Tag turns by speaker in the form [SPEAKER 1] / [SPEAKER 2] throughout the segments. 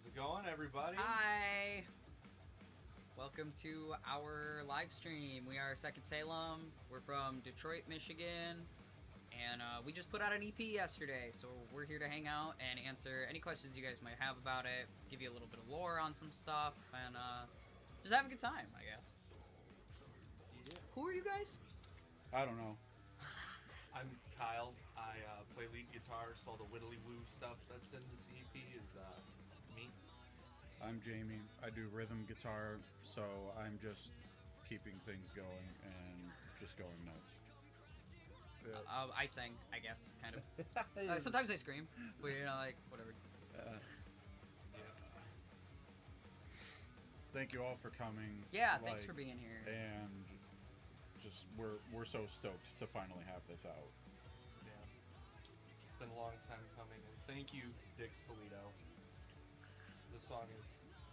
[SPEAKER 1] How's it going, everybody?
[SPEAKER 2] Hi! Welcome to our live stream. We are Second Salem. We're from Detroit, Michigan. And we just put out an EP yesterday, so we're here to hang out and answer any questions you guys might have about it, give you a little bit of lore on some stuff, and just have a good time, I guess.
[SPEAKER 1] Yeah.
[SPEAKER 2] Who are you guys?
[SPEAKER 3] I don't know.
[SPEAKER 1] I'm Kyle. I play lead guitar, so all the whittly woo stuff that's in this EP is me.
[SPEAKER 3] I'm Jamie. I do rhythm guitar, so I'm just keeping things going and just going nuts.
[SPEAKER 2] I sing, I guess, kind of. Sometimes I scream, but like, whatever.
[SPEAKER 1] Yeah.
[SPEAKER 3] Thank you all for coming.
[SPEAKER 2] Yeah, thanks for being here.
[SPEAKER 3] And just we're so stoked to finally have this out.
[SPEAKER 1] Yeah. It's been a long time coming, and thank you, Dix Toledo. The song is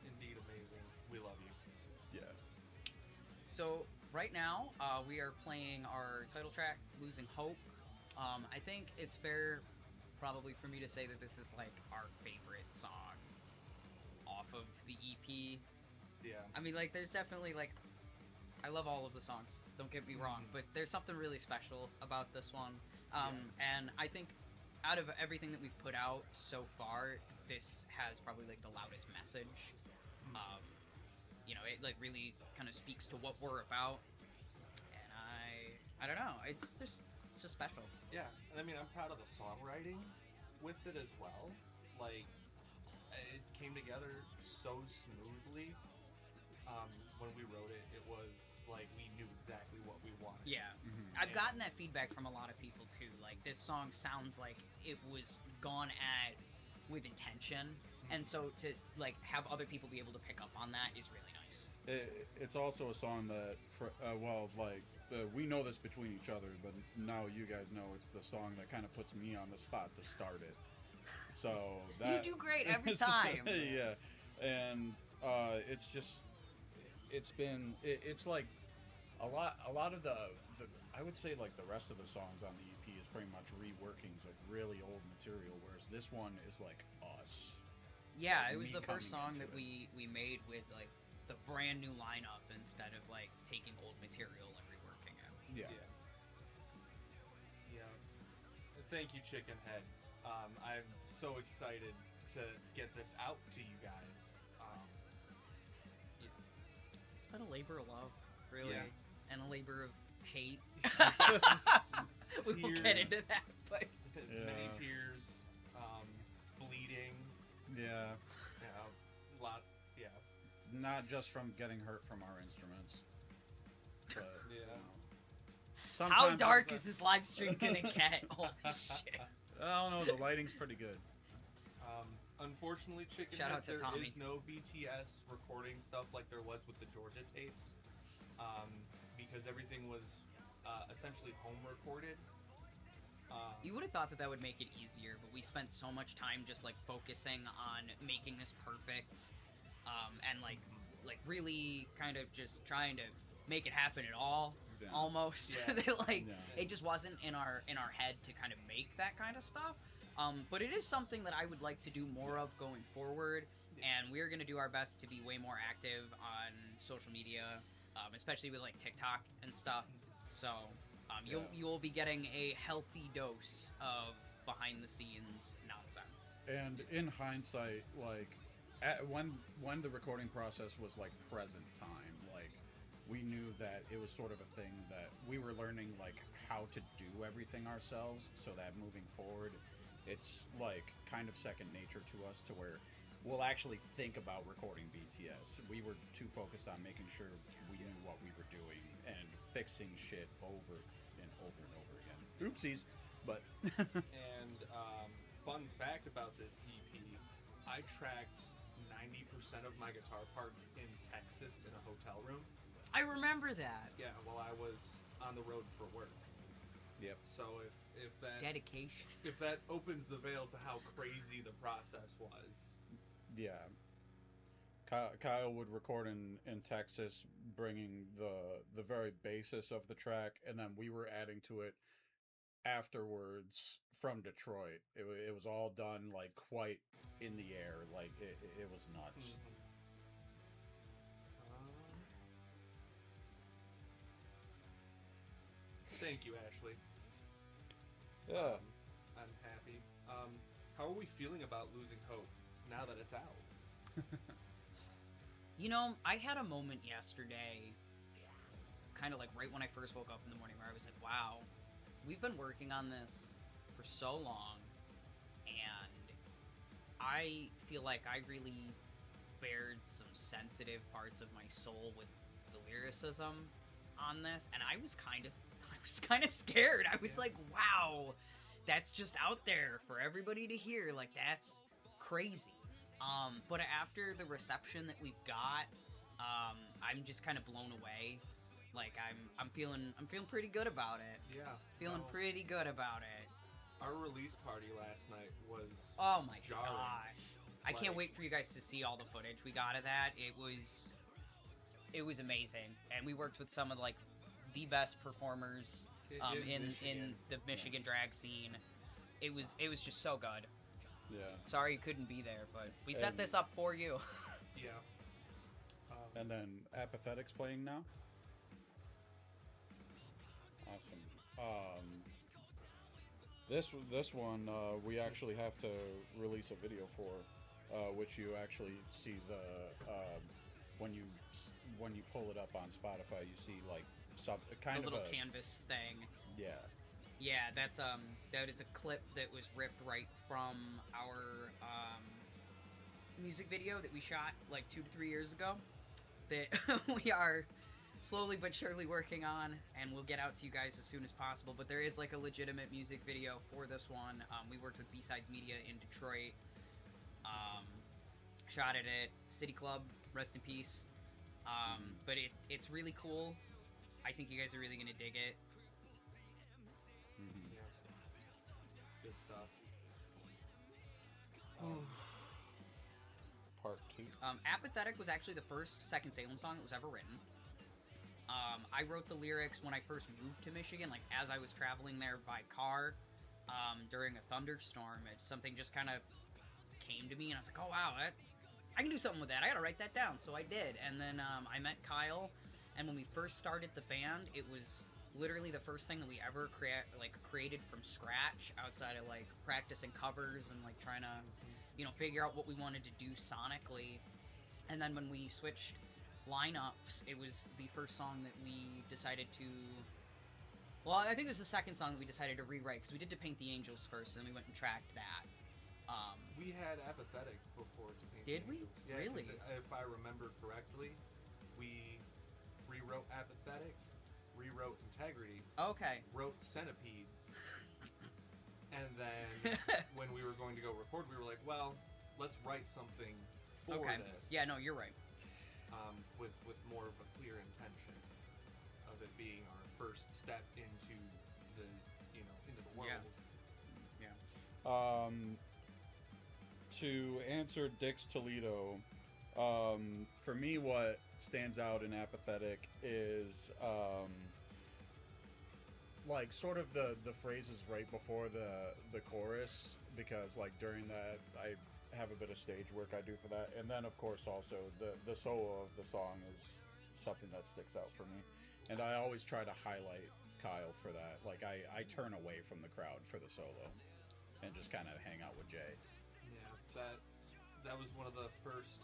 [SPEAKER 1] indeed amazing. We love you.
[SPEAKER 3] Yeah.
[SPEAKER 2] So right now, we are playing our title track, "Losing Hope." I think it's fair, probably, for me to say that this is like our favorite song off of the EP.
[SPEAKER 1] Yeah.
[SPEAKER 2] I mean, like, there's definitely like, I love all of the songs. Don't get me wrong, but there's something really special about this one. And I think out of everything that we've put out so far, this has probably like the loudest message. It like really kind of speaks to what we're about, and I don't know, it's just special.
[SPEAKER 1] Yeah, and I mean, I'm proud of the songwriting with it as well. Like, it came together so smoothly. When we wrote it, it was like we knew exactly what we wanted.
[SPEAKER 2] Yeah, I've gotten that feedback from a lot of people too. Like, this song sounds like it was gone at with intention, and so to like have other people be able to pick up on that is really nice.
[SPEAKER 3] It's also a song that, we know this between each other, but now you guys know it's the song that kind of puts me on the spot to start it. So that,
[SPEAKER 2] You do great every time.
[SPEAKER 3] Yeah, and it's just it's like a lot of the I would say like the rest of the songs on the EP is pretty much reworkings of really old material, whereas this one is like us.
[SPEAKER 2] Yeah,
[SPEAKER 3] Like
[SPEAKER 2] it was
[SPEAKER 3] me
[SPEAKER 2] the first
[SPEAKER 3] coming
[SPEAKER 2] song
[SPEAKER 3] into
[SPEAKER 2] that
[SPEAKER 3] it.
[SPEAKER 2] we made with like the brand new lineup instead of like taking old material and reworking it.
[SPEAKER 3] Yeah.
[SPEAKER 1] Yeah. Thank you, Chicken Head. I'm so excited to get this out to you guys.
[SPEAKER 2] It's been a labor of love, really,
[SPEAKER 1] Yeah.
[SPEAKER 2] and a labor of hate.
[SPEAKER 1] Yeah.
[SPEAKER 2] We won't get
[SPEAKER 1] Tears.
[SPEAKER 2] into that, but
[SPEAKER 1] Many
[SPEAKER 3] Yeah.
[SPEAKER 1] tears, bleeding,
[SPEAKER 3] Yeah,
[SPEAKER 1] lot, yeah.
[SPEAKER 3] not just from getting hurt from our instruments, but
[SPEAKER 1] Yeah.
[SPEAKER 2] how
[SPEAKER 3] sometimes
[SPEAKER 2] dark is this live stream gonna get? Holy shit!
[SPEAKER 3] I don't know. The lighting's pretty good.
[SPEAKER 1] Unfortunately, Chicken
[SPEAKER 2] Shout
[SPEAKER 1] Head,
[SPEAKER 2] out to
[SPEAKER 1] there
[SPEAKER 2] Tommy.
[SPEAKER 1] is no BTS recording stuff like there was with the Georgia tapes, because everything was essentially home recorded.
[SPEAKER 2] You would have thought that that would make it easier, but we spent so much time just like focusing on making this perfect, and like really kind of just trying to make it happen at all,
[SPEAKER 3] Yeah.
[SPEAKER 2] almost.
[SPEAKER 1] Yeah.
[SPEAKER 2] That, like,
[SPEAKER 3] Yeah.
[SPEAKER 2] it just wasn't in our head to kind of make that kind of stuff. But it is something that I would like to do more of going forward, and we're gonna do our best to be way more active on social media, especially with like TikTok and stuff. So you'll be getting a healthy dose of behind the scenes nonsense.
[SPEAKER 3] And in hindsight, like when the recording process was like present time, like we knew that it was sort of a thing that we were learning like how to do everything ourselves, so that moving forward, it's like kind of second nature to us to where we'll actually think about recording BTS. We were too focused on making sure we knew what we were doing and fixing shit over and over and over again. Oopsies, but
[SPEAKER 1] And fun fact about this EP, I tracked 90% of my guitar parts in Texas in a hotel room.
[SPEAKER 2] I remember that.
[SPEAKER 1] Yeah, while I was on the road for work.
[SPEAKER 3] yep.
[SPEAKER 1] So if that
[SPEAKER 2] Dedication.
[SPEAKER 1] if that opens the veil to how crazy the process was.
[SPEAKER 3] Yeah. Kyle would record in Texas, bringing the very basis of the track, and then we were adding to it afterwards from Detroit. It was all done like quite in the air. Like it was nuts.
[SPEAKER 1] Mhm. Um, Thank you, Ashley.
[SPEAKER 3] Yeah.
[SPEAKER 1] I'm happy. How are we feeling about losing hope now that it's out?
[SPEAKER 2] You know, I had a moment yesterday, kind of like right when I first woke up in the morning, where I was like, wow, we've been working on this for so long, and I feel like I really bared some sensitive parts of my soul with the lyricism on this, and I was kind of scared. I was
[SPEAKER 1] Yeah.
[SPEAKER 2] like, wow, that's just out there for everybody to hear. Like, that's crazy. But after the reception that we've got, I'm just kind of blown away. Like, I'm feeling pretty good about it.
[SPEAKER 1] Yeah.
[SPEAKER 2] Feeling
[SPEAKER 1] no,
[SPEAKER 2] pretty good about it.
[SPEAKER 1] Our release party last night was
[SPEAKER 2] Oh my
[SPEAKER 1] jarring.
[SPEAKER 2] gosh. I can't
[SPEAKER 1] Like-
[SPEAKER 2] wait for you guys to see all the footage we got of that. It was amazing, and we worked with some of like the best performers in
[SPEAKER 1] Michigan.
[SPEAKER 2] the Michigan drag scene. It was just so good.
[SPEAKER 3] Yeah.
[SPEAKER 2] Sorry you couldn't be there, but we set
[SPEAKER 3] And-
[SPEAKER 2] this up for you.
[SPEAKER 1] Yeah.
[SPEAKER 3] And then Apathetic's playing now. Awesome. This one we actually have to release a video for, which you actually see the when you pull it up on Spotify, you see like kind
[SPEAKER 2] The
[SPEAKER 3] of
[SPEAKER 2] little
[SPEAKER 3] a
[SPEAKER 2] canvas thing.
[SPEAKER 3] yeah.
[SPEAKER 2] Yeah, that is a clip that was ripped right from our music video that we shot like 2 to 3 years ago. That we are slowly but surely working on, and we'll get out to you guys as soon as possible. But there is like a legitimate music video for this one. We worked with B-Sides Media in Detroit. Shot it at City Club. Rest in peace. But it's really cool. I think you guys are really gonna dig it.
[SPEAKER 3] Mhm.
[SPEAKER 1] Yeah. It's good stuff.
[SPEAKER 3] Part 2.
[SPEAKER 2] Apathetic was actually the first Second Salem song that was ever written. I wrote the lyrics when I first moved to Michigan, like as I was traveling there by car during a thunderstorm. Something just kind of came to me, and I was like, oh wow, I can do something with that. I gotta write that down. So I did. And then I met Kyle, and when we first started the band, it was literally the first thing that we ever created from scratch, outside of like practicing covers and like trying to, figure out what we wanted to do sonically. And then when we switched lineups, it was the first song that we decided to. Well, I think it was the second song that we decided to rewrite, because we did To Paint the Angels first, and then we went and tracked that.
[SPEAKER 1] We had Apathetic before To Paint
[SPEAKER 2] Did
[SPEAKER 1] the
[SPEAKER 2] we?
[SPEAKER 1] Angels. Yeah, 'cause
[SPEAKER 2] Really?
[SPEAKER 1] if I remember correctly, we rewrote Apathetic, rewrote Integrity,
[SPEAKER 2] Okay.
[SPEAKER 1] wrote Centipedes, and then when we were going to go record, we were like, well, let's write something for
[SPEAKER 2] Okay.
[SPEAKER 1] this.
[SPEAKER 2] Yeah, no, you're right.
[SPEAKER 1] With more of a clear intention of it being our first step into the into the world.
[SPEAKER 2] Yeah.
[SPEAKER 3] To answer Dick's Toledo, for me, what stands out in Apathetic is like sort of the phrases right before the chorus, because like during that I have a bit of stage work I do for that, and then of course also the solo of the song is something that sticks out for me, and I always try to highlight Kyle for that. Like I turn away from the crowd for the solo and just kind of hang out with Jay.
[SPEAKER 1] Yeah, that was one of the first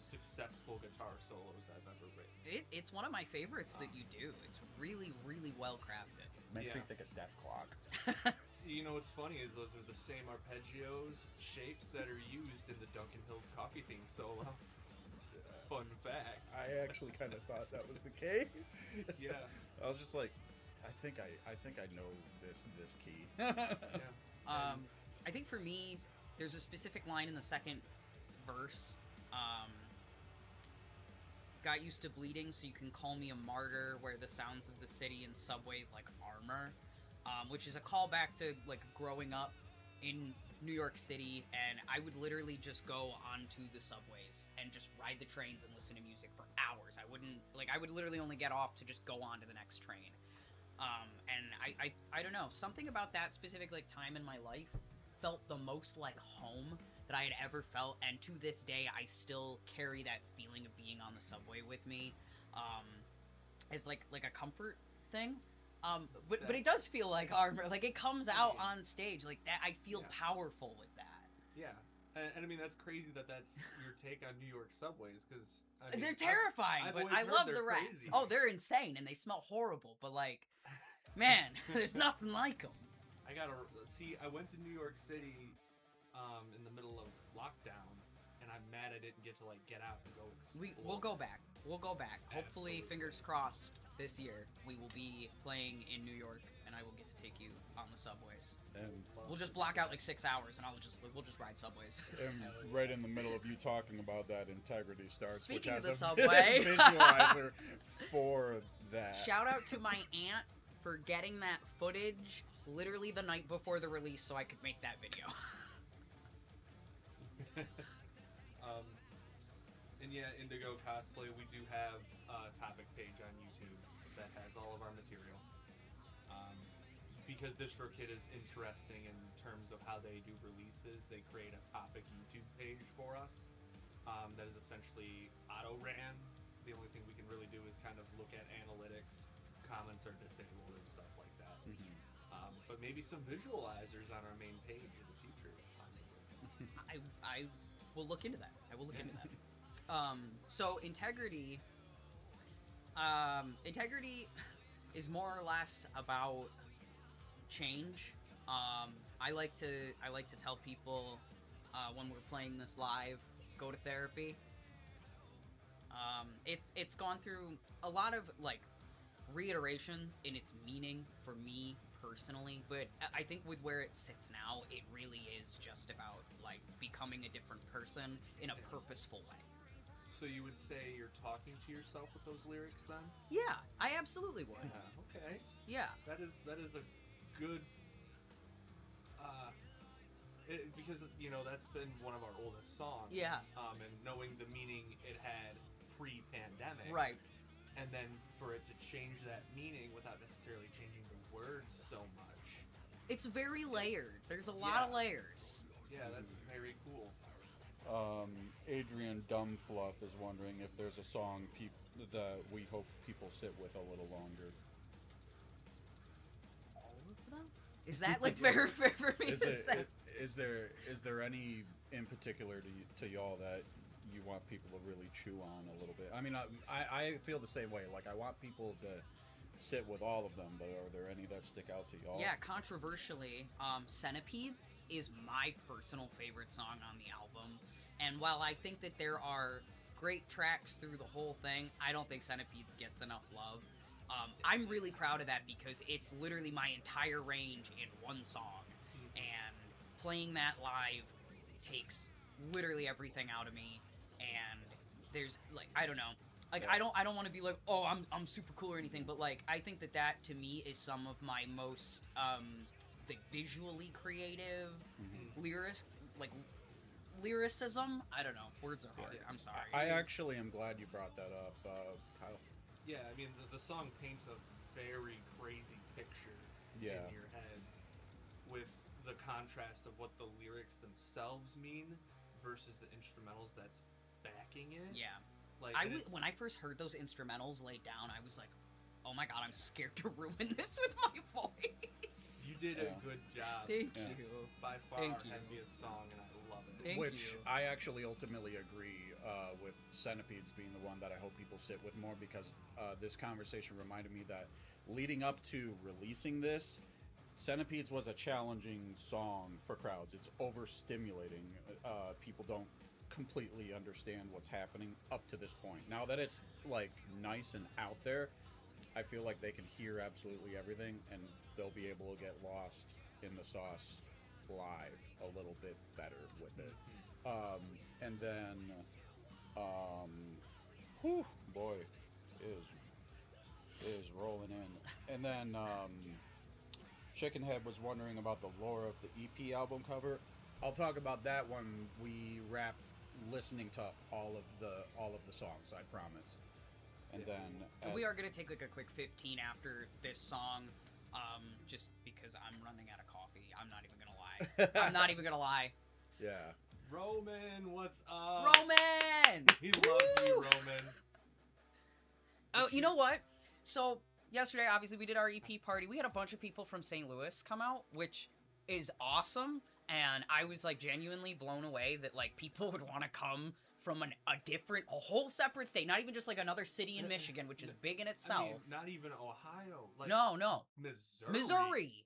[SPEAKER 1] successful guitar solos I've ever written.
[SPEAKER 2] It's one of my favorites that you do. It's really, really well crafted.
[SPEAKER 3] Makes me
[SPEAKER 1] Yeah.
[SPEAKER 3] think of Death Clock.
[SPEAKER 1] You know what's funny is those are the same arpeggios shapes that are used in the Duncan Hills Coffee theme solo. Fun fact.
[SPEAKER 3] I actually kind of thought that was the case.
[SPEAKER 1] Yeah.
[SPEAKER 3] I was just like, I think I know this key.
[SPEAKER 1] Yeah.
[SPEAKER 2] I think for me, there's a specific line in the second verse. Got used to bleeding, so you can call me a martyr, where the sounds of the city and subway like armor, which is a callback to like growing up in New York City, and I would literally just go onto the subways and just ride the trains and listen to music for hours. I would literally only get off to just go on to the next train. And I don't know, something about that specific like time in my life felt the most like home that I had ever felt, and to this day I still carry that feeling of being on the subway with me, as like a comfort thing. But it does feel like armor, like it comes out on stage like that. I feel powerful with that.
[SPEAKER 1] Yeah. And I mean, that's crazy that that's your take on New York subways, because
[SPEAKER 2] They're terrifying,
[SPEAKER 1] I've
[SPEAKER 2] but
[SPEAKER 1] always
[SPEAKER 2] I
[SPEAKER 1] heard
[SPEAKER 2] love
[SPEAKER 1] they're
[SPEAKER 2] the rats.
[SPEAKER 1] crazy.
[SPEAKER 2] Oh, they're insane and they smell horrible, but like, man, there's nothing like them.
[SPEAKER 1] I went to New York City in the middle of lockdown, and I'm mad I didn't get to like get out and go explore.
[SPEAKER 2] We'll go back. We'll go back. Hopefully,
[SPEAKER 1] Absolutely.
[SPEAKER 2] fingers crossed, this year we will be playing in New York, and I will get to take you on the subways.
[SPEAKER 3] And,
[SPEAKER 2] We'll just block out like 6 hours, and we'll just ride subways.
[SPEAKER 3] and right in the middle of you talking about that, Integrity starts,
[SPEAKER 2] Speaking
[SPEAKER 3] which
[SPEAKER 2] of
[SPEAKER 3] has
[SPEAKER 2] the
[SPEAKER 3] a
[SPEAKER 2] subway.
[SPEAKER 3] visualizer for that.
[SPEAKER 2] Shout out to my aunt for getting that footage literally the night before the release, so I could make that video.
[SPEAKER 1] And yeah, Indigo Cosplay, we do have a topic page on YouTube that has all of our material. Because DistroKid is interesting in terms of how they do releases, they create a topic YouTube page for us that is essentially auto-ran. The only thing we can really do is kind of look at analytics, comments are disabled and stuff like that. But maybe some visualizers on our main page in the future, possibly.
[SPEAKER 2] I will look into that. I will look into that. So Integrity is more or less about change. I like to tell people when we're playing this live, go to therapy. It's gone through a lot of like reiterations in its meaning for me personally, but I think with where it sits now, it really is just about like becoming a different person in a purposeful way.
[SPEAKER 1] So you would say you're talking to yourself with those lyrics then?
[SPEAKER 2] Yeah, I absolutely would.
[SPEAKER 1] Yeah, okay.
[SPEAKER 2] Yeah.
[SPEAKER 1] That is a good because you know that's been one of our oldest songs.
[SPEAKER 2] Yeah.
[SPEAKER 1] And knowing the meaning it had pre-pandemic.
[SPEAKER 2] Right.
[SPEAKER 1] And then for it to change that meaning without necessarily changing the words so much.
[SPEAKER 2] It's very layered. There's a lot of layers.
[SPEAKER 1] Yeah, that's very cool.
[SPEAKER 3] Adrian Dumbfluff is wondering if there's a song that we hope people sit with a little longer.
[SPEAKER 2] All of them? Is that like fair for me to say?
[SPEAKER 3] Is there any in particular to y'all that you want people to really chew on a little bit? I mean, I feel the same way. Like, I want people to sit with all of them, but are there any that stick out to y'all?
[SPEAKER 2] Yeah, controversially, Centipedes is my personal favorite song on the album. And while I think that there are great tracks through the whole thing, I don't think Centipedes gets enough love. I'm really proud of that because it's literally my entire range in one song. And playing that live takes literally everything out of me. And there's like, I don't know. Like, I don't want to be like, oh, I'm super cool or anything, but like, I think that to me is some of my most like visually creative lyricism. I don't know, words are hard. I'm sorry.
[SPEAKER 3] I actually am glad you brought that up, Kyle.
[SPEAKER 1] Yeah, I mean the song paints a very crazy picture in your head with the contrast of what the lyrics themselves mean versus the instrumentals that's backing it.
[SPEAKER 2] Yeah.
[SPEAKER 1] Like
[SPEAKER 2] when I first heard those instrumentals laid down, I was like, oh my god, I'm scared to ruin this with my voice.
[SPEAKER 1] You did a good job.
[SPEAKER 2] Thank
[SPEAKER 1] It's
[SPEAKER 2] you.
[SPEAKER 1] by far
[SPEAKER 2] Thank
[SPEAKER 1] our
[SPEAKER 2] you.
[SPEAKER 1] heaviest song, and I love it.
[SPEAKER 2] Thank
[SPEAKER 3] Which
[SPEAKER 2] you.
[SPEAKER 3] I actually ultimately agree with Centipedes being the one that I hope people sit with more, because this conversation reminded me that leading up to releasing this, Centipedes was a challenging song for crowds. It's overstimulating. People don't completely understand what's happening up to this point. Now that it's like nice and out there, I feel like they can hear absolutely everything, and they'll be able to get lost in the sauce live a little bit better with it. And then, whew, boy, is rolling in. And then, Chickenhead was wondering about the lore of the EP album cover. I'll talk about that when we wrap listening to all of the songs, I promise. And
[SPEAKER 1] Yeah.
[SPEAKER 3] then
[SPEAKER 2] And we are gonna take like a quick 15 after this song, just because I'm running out of coffee. I'm not even gonna lie. I'm not even gonna lie.
[SPEAKER 3] Yeah.
[SPEAKER 1] Roman, what's up?
[SPEAKER 2] Roman!
[SPEAKER 1] He loves you,
[SPEAKER 2] Woo!
[SPEAKER 1] Roman.
[SPEAKER 2] Oh,
[SPEAKER 1] Did
[SPEAKER 2] you know what? So yesterday, obviously, we did our EP party. We had a bunch of people from St. Louis come out, which is awesome. And I was like genuinely blown away that like people would want to come from a whole separate state, not even just like another city in Michigan, which is big in itself.
[SPEAKER 1] I mean, not even Ohio. Like
[SPEAKER 2] No,
[SPEAKER 1] Missouri.
[SPEAKER 2] Missouri.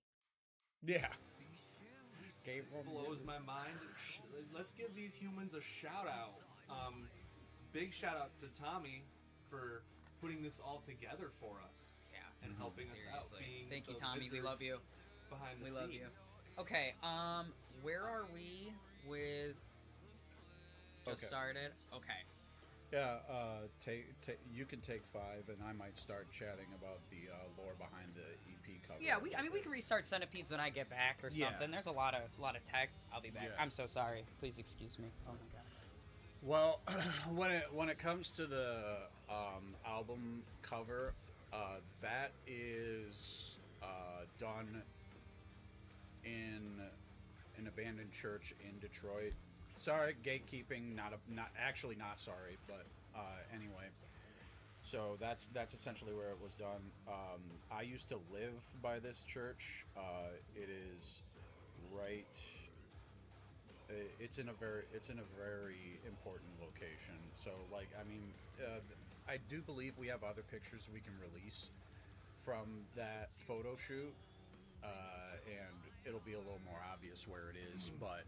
[SPEAKER 3] Yeah.
[SPEAKER 1] Blows my mind. Let's give these humans a shout out. Big shout out to Tommy for putting this all together for us.
[SPEAKER 2] Yeah.
[SPEAKER 1] And helping us out.
[SPEAKER 2] Seriously.
[SPEAKER 1] Being
[SPEAKER 2] Thank you,
[SPEAKER 1] the
[SPEAKER 2] Tommy. We
[SPEAKER 1] wizard
[SPEAKER 2] love you.
[SPEAKER 1] Behind the
[SPEAKER 2] We
[SPEAKER 1] scenes.
[SPEAKER 2] love you. Okay, where are we with just
[SPEAKER 3] Okay.
[SPEAKER 2] started? Okay.
[SPEAKER 3] Yeah, you can take 5, and I might start chatting about the lore behind the EP cover.
[SPEAKER 2] Yeah, we can restart Centipedes when I get back or
[SPEAKER 3] Yeah.
[SPEAKER 2] something. There's a lot of text. I'll be back.
[SPEAKER 3] Yeah.
[SPEAKER 2] I'm so sorry. Please excuse me. Oh my god.
[SPEAKER 3] Well, when it comes to the album cover, that is done in an abandoned church in Detroit. Sorry, gatekeeping. Not sorry, but anyway. So that's essentially where it was done. I used to live by this church. It is right. It's in a very important location. So like, I mean, I do believe we have other pictures we can release from that photo shoot, and it'll be a little more obvious where it is. But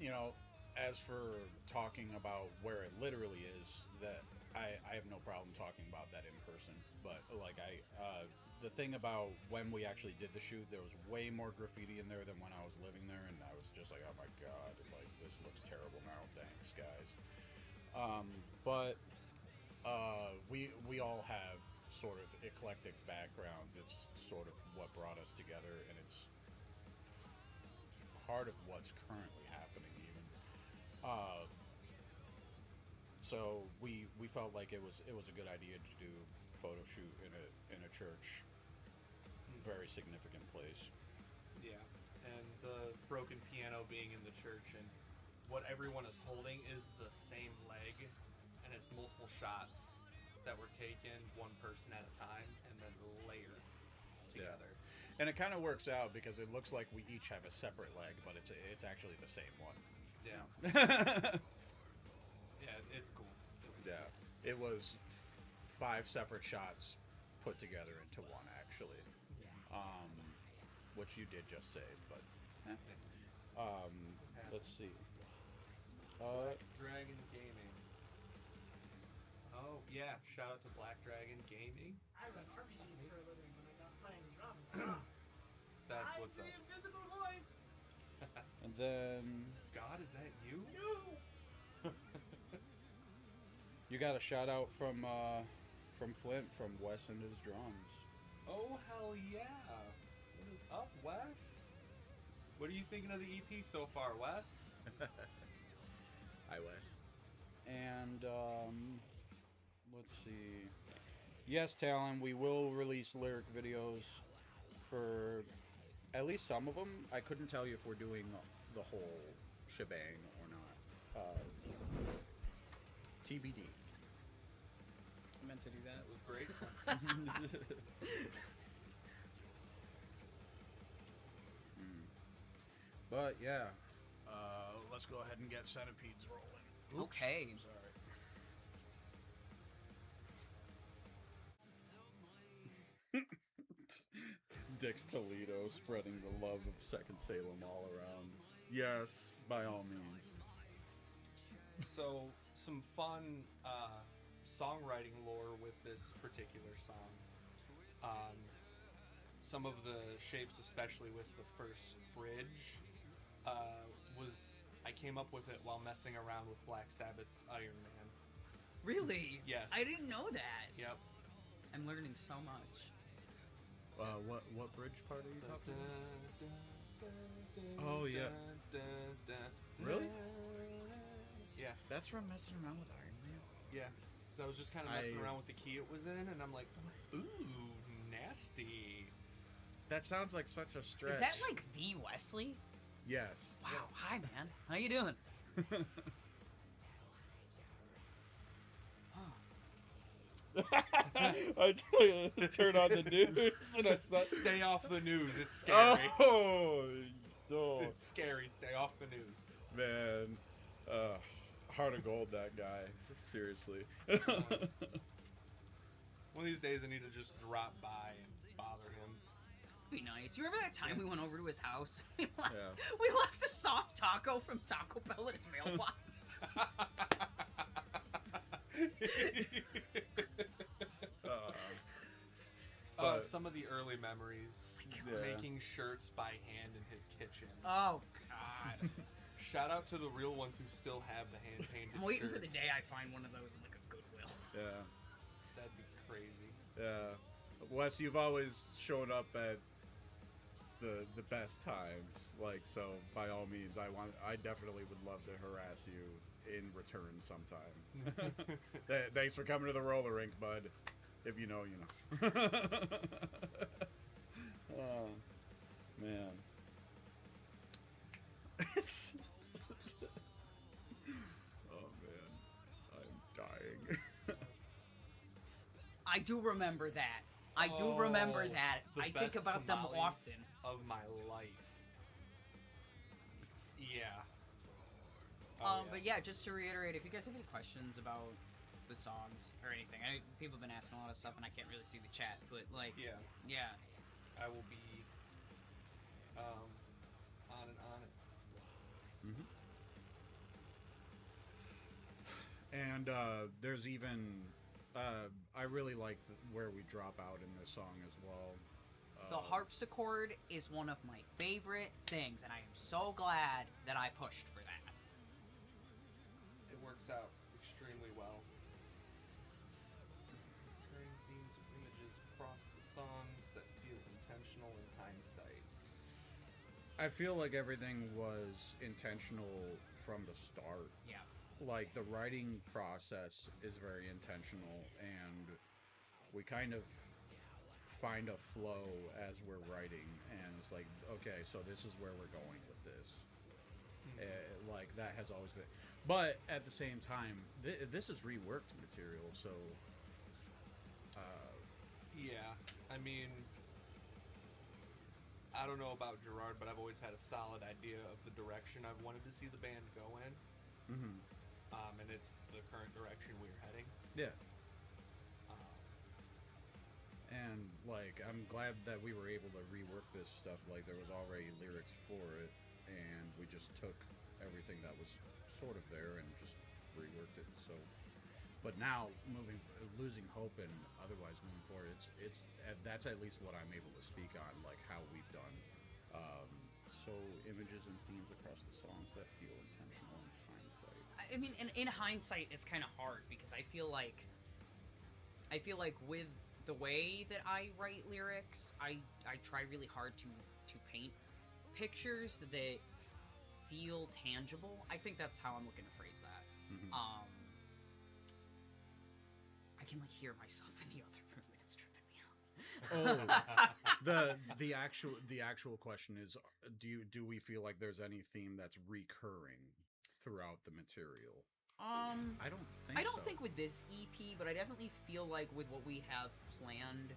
[SPEAKER 3] you know, as for talking about where it literally is, that I have no problem talking about that in person. But like the thing about when we actually did the shoot, there was way more graffiti in there than when I was living there, and I was just like, oh my god, like this looks terrible now. Thanks, guys. But we all have sort of eclectic backgrounds. It's sort of what brought us together, and it's part of what's currently happening even. So we felt like it was a good idea to do photo shoot in a church, very significant place.
[SPEAKER 1] Yeah, and the broken piano being in the church, and what everyone is holding is the same leg, and it's multiple shots that were taken one person at a time and then layered together.
[SPEAKER 3] And it kind of works out because it looks like we each have a separate leg, but it's actually the same one.
[SPEAKER 1] Yeah. Yeah, it's cool.
[SPEAKER 3] Yeah, it was 5 separate shots put together into one, actually. Which you did just say, but let's see.
[SPEAKER 1] Black Dragon Gaming. Oh yeah, shout out to Black Dragon Gaming.
[SPEAKER 4] I run RPGs for a living when I'm not playing drums.
[SPEAKER 1] That's what's up.
[SPEAKER 4] I'm the invisible voice.
[SPEAKER 3] And then
[SPEAKER 1] God, is that you?
[SPEAKER 4] No.
[SPEAKER 3] you got a shout out from Flint, from Wes and his drums.
[SPEAKER 1] Oh hell yeah! What is up, Wes? What are you thinking of the EP so far, Wes?
[SPEAKER 3] Hi, Wes. And let's see. Yes, Talon, we will release lyric videos for at least some of them. I couldn't tell you if we're doing the whole shebang or not. TBD.
[SPEAKER 2] I meant to do that.
[SPEAKER 1] That was great.
[SPEAKER 3] But yeah, let's go ahead and get Centipedes rolling. Oops,
[SPEAKER 2] Okay.
[SPEAKER 3] Sorry. Dix Toledo spreading the love of Second Salem all around. Yes, by all means.
[SPEAKER 1] So, some fun songwriting lore with this particular song. Some of the shapes, especially with the first bridge, I came up with it while messing around with Black Sabbath's Iron Man.
[SPEAKER 2] Really?
[SPEAKER 1] Yes.
[SPEAKER 2] I didn't know that.
[SPEAKER 1] Yep.
[SPEAKER 2] I'm learning so much.
[SPEAKER 3] What bridge part are you talking about? Oh, yeah. Really?
[SPEAKER 1] Yeah.
[SPEAKER 3] That's from messing around with Iron Man?
[SPEAKER 1] Yeah. It's because I was just kind of messing
[SPEAKER 3] I-
[SPEAKER 1] around with the key it was in, and I'm like, ooh, nasty.
[SPEAKER 3] That sounds like such a stretch.
[SPEAKER 2] Is that like the Wesley?
[SPEAKER 3] Yes.
[SPEAKER 2] Wow. Hi, man. How you doing?
[SPEAKER 3] I tell you, turn on the news and I saw.
[SPEAKER 1] Stay off the news. It's scary.
[SPEAKER 3] Oh,
[SPEAKER 1] It's scary. Stay off the news.
[SPEAKER 3] man, heart of gold, that guy. Seriously.
[SPEAKER 1] One of these days, I need to just drop by and bother him.
[SPEAKER 2] Be nice. You remember that time we went over to his house? We left,
[SPEAKER 3] Yeah.
[SPEAKER 2] we left a soft taco from Taco Bell in his mailbox. But-
[SPEAKER 1] Some of the early memories.
[SPEAKER 3] Yeah.
[SPEAKER 1] Making shirts by hand in his kitchen.
[SPEAKER 2] Oh God!
[SPEAKER 1] Shout out to the real ones who still have the hand painted.
[SPEAKER 2] I'm waiting for the day I find one of those in like a Goodwill.
[SPEAKER 3] Yeah.
[SPEAKER 1] That'd be crazy.
[SPEAKER 3] Yeah. Wes, you've always shown up at the best times. Like, so by all means, I definitely would love to harass you in return sometime. Thanks for coming to the roller rink, bud. If you know, you know. Oh, man. Oh, man. I'm dying.
[SPEAKER 2] I do remember that. I do remember
[SPEAKER 1] Oh,
[SPEAKER 2] that.
[SPEAKER 1] the
[SPEAKER 2] I think
[SPEAKER 1] best
[SPEAKER 2] about them
[SPEAKER 1] tamales
[SPEAKER 2] often.
[SPEAKER 1] Of my life. Yeah.
[SPEAKER 2] But yeah, just to reiterate, if you guys have any questions about the songs or anything, people have been asking a lot of stuff, and I can't really see the chat, but like,
[SPEAKER 1] Yeah,
[SPEAKER 2] yeah.
[SPEAKER 1] I will be on and on it.
[SPEAKER 3] Mm-hmm. And there's even I really like where we drop out in this song as well.
[SPEAKER 2] The harpsichord is one of my favorite things, and I am so glad that I pushed for that.
[SPEAKER 1] It works out extremely well. Recurring themes of images across the songs that feel intentional in hindsight.
[SPEAKER 3] I feel like everything was intentional from the start.
[SPEAKER 2] Yeah.
[SPEAKER 3] Like the writing process is very intentional, and we kind of find a flow as we're writing, and it's like, okay, so this is where we're going with this. Like that has always been, but at the same time, this is reworked material, so
[SPEAKER 1] Yeah, I mean, I don't know about Gerard, but I've always had a solid idea of the direction I've wanted to see the band go in. And it's the current direction we're heading.
[SPEAKER 3] yeah. And like, I'm glad that we were able to rework this stuff. Like, there was already lyrics for it, and we just took everything that was sort of there and just reworked it. So, but now losing hope and otherwise moving forward, that's at least what I'm able to speak on, like how we've done. So images and themes across the songs that feel intentional in hindsight.
[SPEAKER 2] I mean, in hindsight, it's kind of hard because I feel like with the way that I write lyrics, I try really hard to paint pictures that feel tangible. I think that's how I'm looking to phrase that.
[SPEAKER 3] Mhm.
[SPEAKER 2] I can like hear myself in the other room, and it's tripping me out.
[SPEAKER 3] Oh, the actual question is, do we feel like there's any theme that's recurring throughout the material? I don't think so.
[SPEAKER 2] With this EP, but I definitely feel like with what we have planned,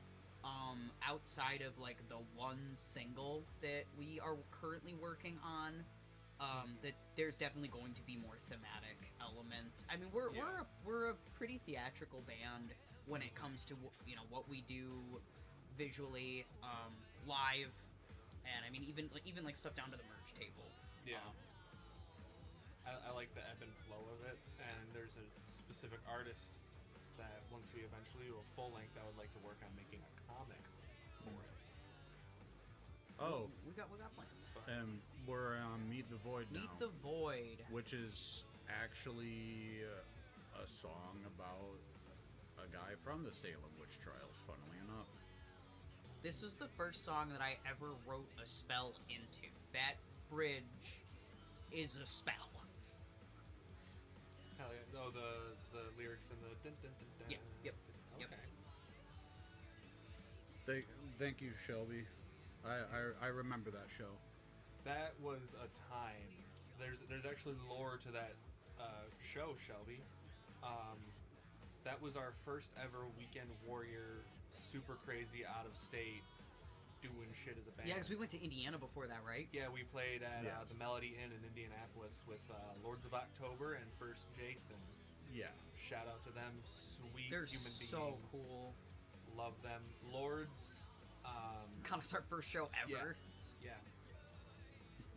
[SPEAKER 2] outside of like the one single that we are currently working on, that there's definitely going to be more thematic elements. I mean, we're a pretty theatrical band when it comes to what we do visually, live, and I mean even like stuff down to the merge table.
[SPEAKER 1] Yeah. I like the ebb and flow of it, and there's a specific artist that once we eventually do a full length, I would like to work on making a comic for it.
[SPEAKER 3] Oh,
[SPEAKER 2] we got plans.
[SPEAKER 3] and we're on Meet the Void now.
[SPEAKER 2] Meet the Void.
[SPEAKER 3] Which is actually a song about a guy from the Salem witch trials, funnily enough.
[SPEAKER 2] This was the first song that I ever wrote a spell into. That bridge is a spell.
[SPEAKER 1] Hell yeah. Oh, the lyrics and the dun, dun, dun, dun.
[SPEAKER 2] Yeah, yep, yep.
[SPEAKER 1] Okay.
[SPEAKER 3] Thank you, Shelby. I remember that show.
[SPEAKER 1] That was a time. There's actually lore to that show, Shelby. That was our first ever Weekend Warrior, super crazy out of state, doing shit as a band.
[SPEAKER 2] Yeah, because we went to Indiana before that, right?
[SPEAKER 1] Yeah, we played at
[SPEAKER 3] Yes.
[SPEAKER 1] the Melody Inn in Indianapolis with Lords of October and First Jason.
[SPEAKER 3] Yeah.
[SPEAKER 1] Shout out to them, sweet
[SPEAKER 2] They're
[SPEAKER 1] human beings.
[SPEAKER 2] so cool.
[SPEAKER 1] Love them. Lords.
[SPEAKER 2] Kind of our first show ever.
[SPEAKER 1] Yeah.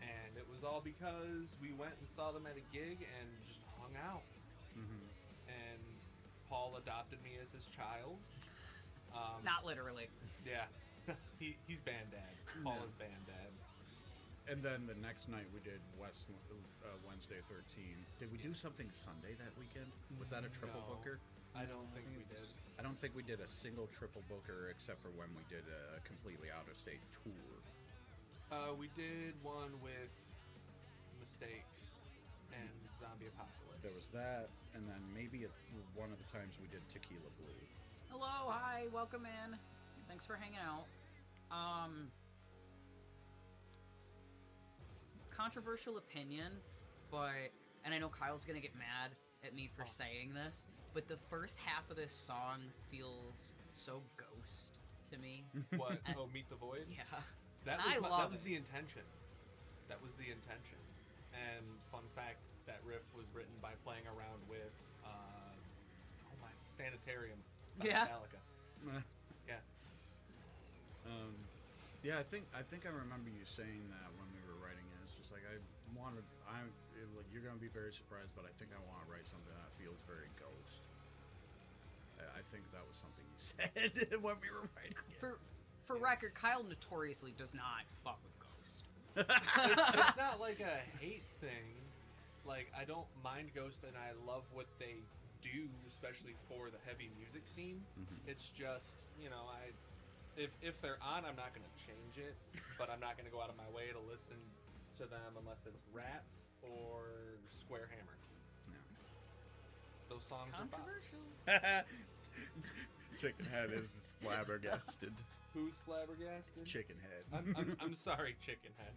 [SPEAKER 1] And it was all because we went and saw them at a gig and just hung out.
[SPEAKER 3] Mm-hmm.
[SPEAKER 1] And Paul adopted me as his child.
[SPEAKER 2] Not literally.
[SPEAKER 1] Yeah. He's band dad. Paul is band dad.
[SPEAKER 3] And then the next night we did Wednesday 13. Did we do something Sunday that weekend? Was that a triple
[SPEAKER 1] No.
[SPEAKER 3] booker?
[SPEAKER 1] I don't think we did.
[SPEAKER 3] I don't think we did a single triple booker except for when we did a completely out-of-state tour.
[SPEAKER 1] We did one with Mistakes and Zombie Apocalypse.
[SPEAKER 3] There was that, and then maybe one of the times we did Tequila Blue.
[SPEAKER 2] Hello, hi, welcome in. Thanks for hanging out. Controversial opinion, but, and I know Kyle's gonna get mad at me for saying this, but the first half of this song feels so Ghost to me.
[SPEAKER 1] What? Oh, Meet the Void?
[SPEAKER 2] Yeah.
[SPEAKER 1] That
[SPEAKER 2] I
[SPEAKER 1] was,
[SPEAKER 2] love
[SPEAKER 1] that was
[SPEAKER 2] it.
[SPEAKER 1] the intention. That was the intention. And fun fact, that riff was written by playing around with Sanitarium by
[SPEAKER 2] Yeah.
[SPEAKER 1] Metallica. Yeah.
[SPEAKER 3] Yeah, I think I remember you saying that when we were writing it. It's just like you're gonna be very surprised, but I think I want to write something that feels very Ghost. I think that was something you said when we were writing it.
[SPEAKER 2] For record, Kyle notoriously does not fuck with Ghost.
[SPEAKER 1] It's not like a hate thing. Like, I don't mind Ghost, and I love what they do, especially for the heavy music scene.
[SPEAKER 3] Mhm.
[SPEAKER 1] It's just, if they're on, I'm not gonna change it, but I'm not gonna go out of my way to listen to them unless it's Rats or Square Hammer.
[SPEAKER 3] Yeah.
[SPEAKER 1] Those songs are bops.
[SPEAKER 2] Controversial.
[SPEAKER 3] Chicken Head is flabbergasted.
[SPEAKER 1] Who's flabbergasted?
[SPEAKER 3] Chicken Head.
[SPEAKER 1] I'm sorry, Chicken Head.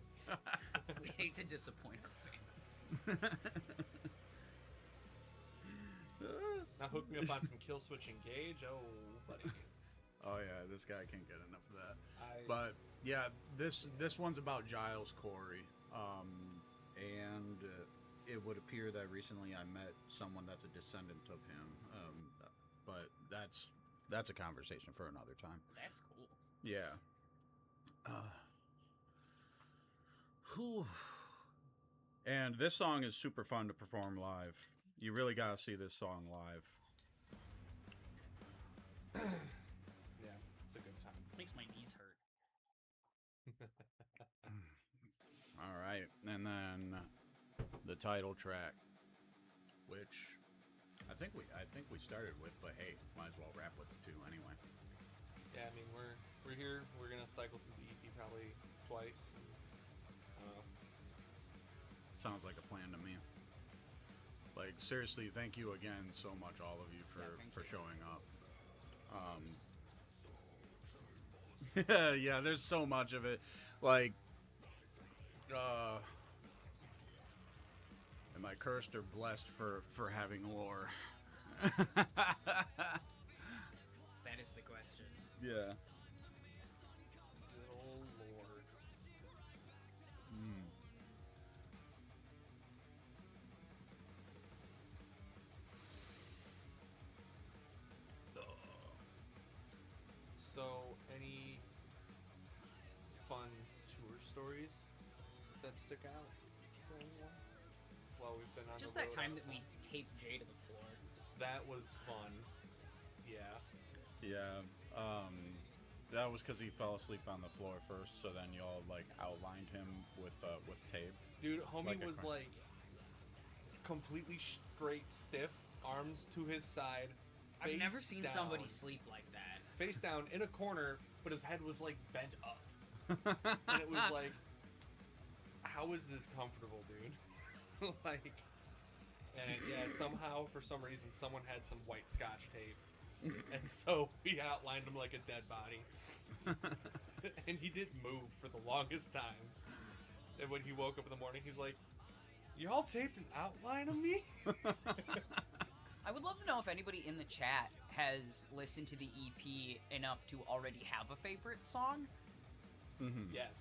[SPEAKER 2] We hate to disappoint our fans.
[SPEAKER 1] Now hook me up on some Kill Switch Engage. Oh, buddy.
[SPEAKER 3] Oh yeah, this guy can't get enough of that.
[SPEAKER 1] I-
[SPEAKER 3] But yeah, this one's about Giles Corey, and it would appear that recently I met someone that's a descendant of him. But that's a conversation for another time.
[SPEAKER 2] That's cool.
[SPEAKER 3] Yeah. Whew. And this song is super fun to perform live. You really gotta see this song live.
[SPEAKER 1] Yeah, it's a good time.
[SPEAKER 2] Makes my knees hurt.
[SPEAKER 3] All right, and then the title track, which I think we started with, but hey, might as well wrap with it too anyway.
[SPEAKER 1] Yeah, I mean we're here. We're gonna cycle through the EP probably twice. I don't know.
[SPEAKER 3] Sounds like a plan to me. Like seriously, thank you again so much, all of you,
[SPEAKER 2] Yeah, thank
[SPEAKER 3] for
[SPEAKER 2] you.
[SPEAKER 3] showing up. Yeah, there's so much of it. Like, am I cursed or blessed for having lore?
[SPEAKER 2] That is the question.
[SPEAKER 3] Yeah.
[SPEAKER 1] Good old Lord.
[SPEAKER 3] Mm.
[SPEAKER 1] So, any fun tour stories that stick out for anyone? Well, we've been on
[SPEAKER 2] Just
[SPEAKER 1] the
[SPEAKER 2] that
[SPEAKER 1] road
[SPEAKER 2] time
[SPEAKER 1] all
[SPEAKER 2] that we taped Jay to the floor.
[SPEAKER 1] That was fun. Yeah.
[SPEAKER 3] Yeah. That was because he fell asleep on the floor first. So then y'all like outlined him with tape.
[SPEAKER 1] Dude, homie
[SPEAKER 3] Like a
[SPEAKER 1] was
[SPEAKER 3] crank.
[SPEAKER 1] like completely straight stiff, arms to his side.
[SPEAKER 2] I've never
[SPEAKER 1] face
[SPEAKER 2] seen
[SPEAKER 1] down,
[SPEAKER 2] somebody sleep like that.
[SPEAKER 1] face down in a corner, but his head was like bent up. And it was like, how is this comfortable, dude? Like, And yeah, somehow, for some reason, someone had some white Scotch tape. And so we outlined him like a dead body. And he didn't move for the longest time. And when he woke up in the morning, he's like, y'all taped an outline of me?
[SPEAKER 2] I would love to know if anybody in the chat has listened to the EP enough to already have a favorite song.
[SPEAKER 3] Mm-hmm.
[SPEAKER 1] Yes.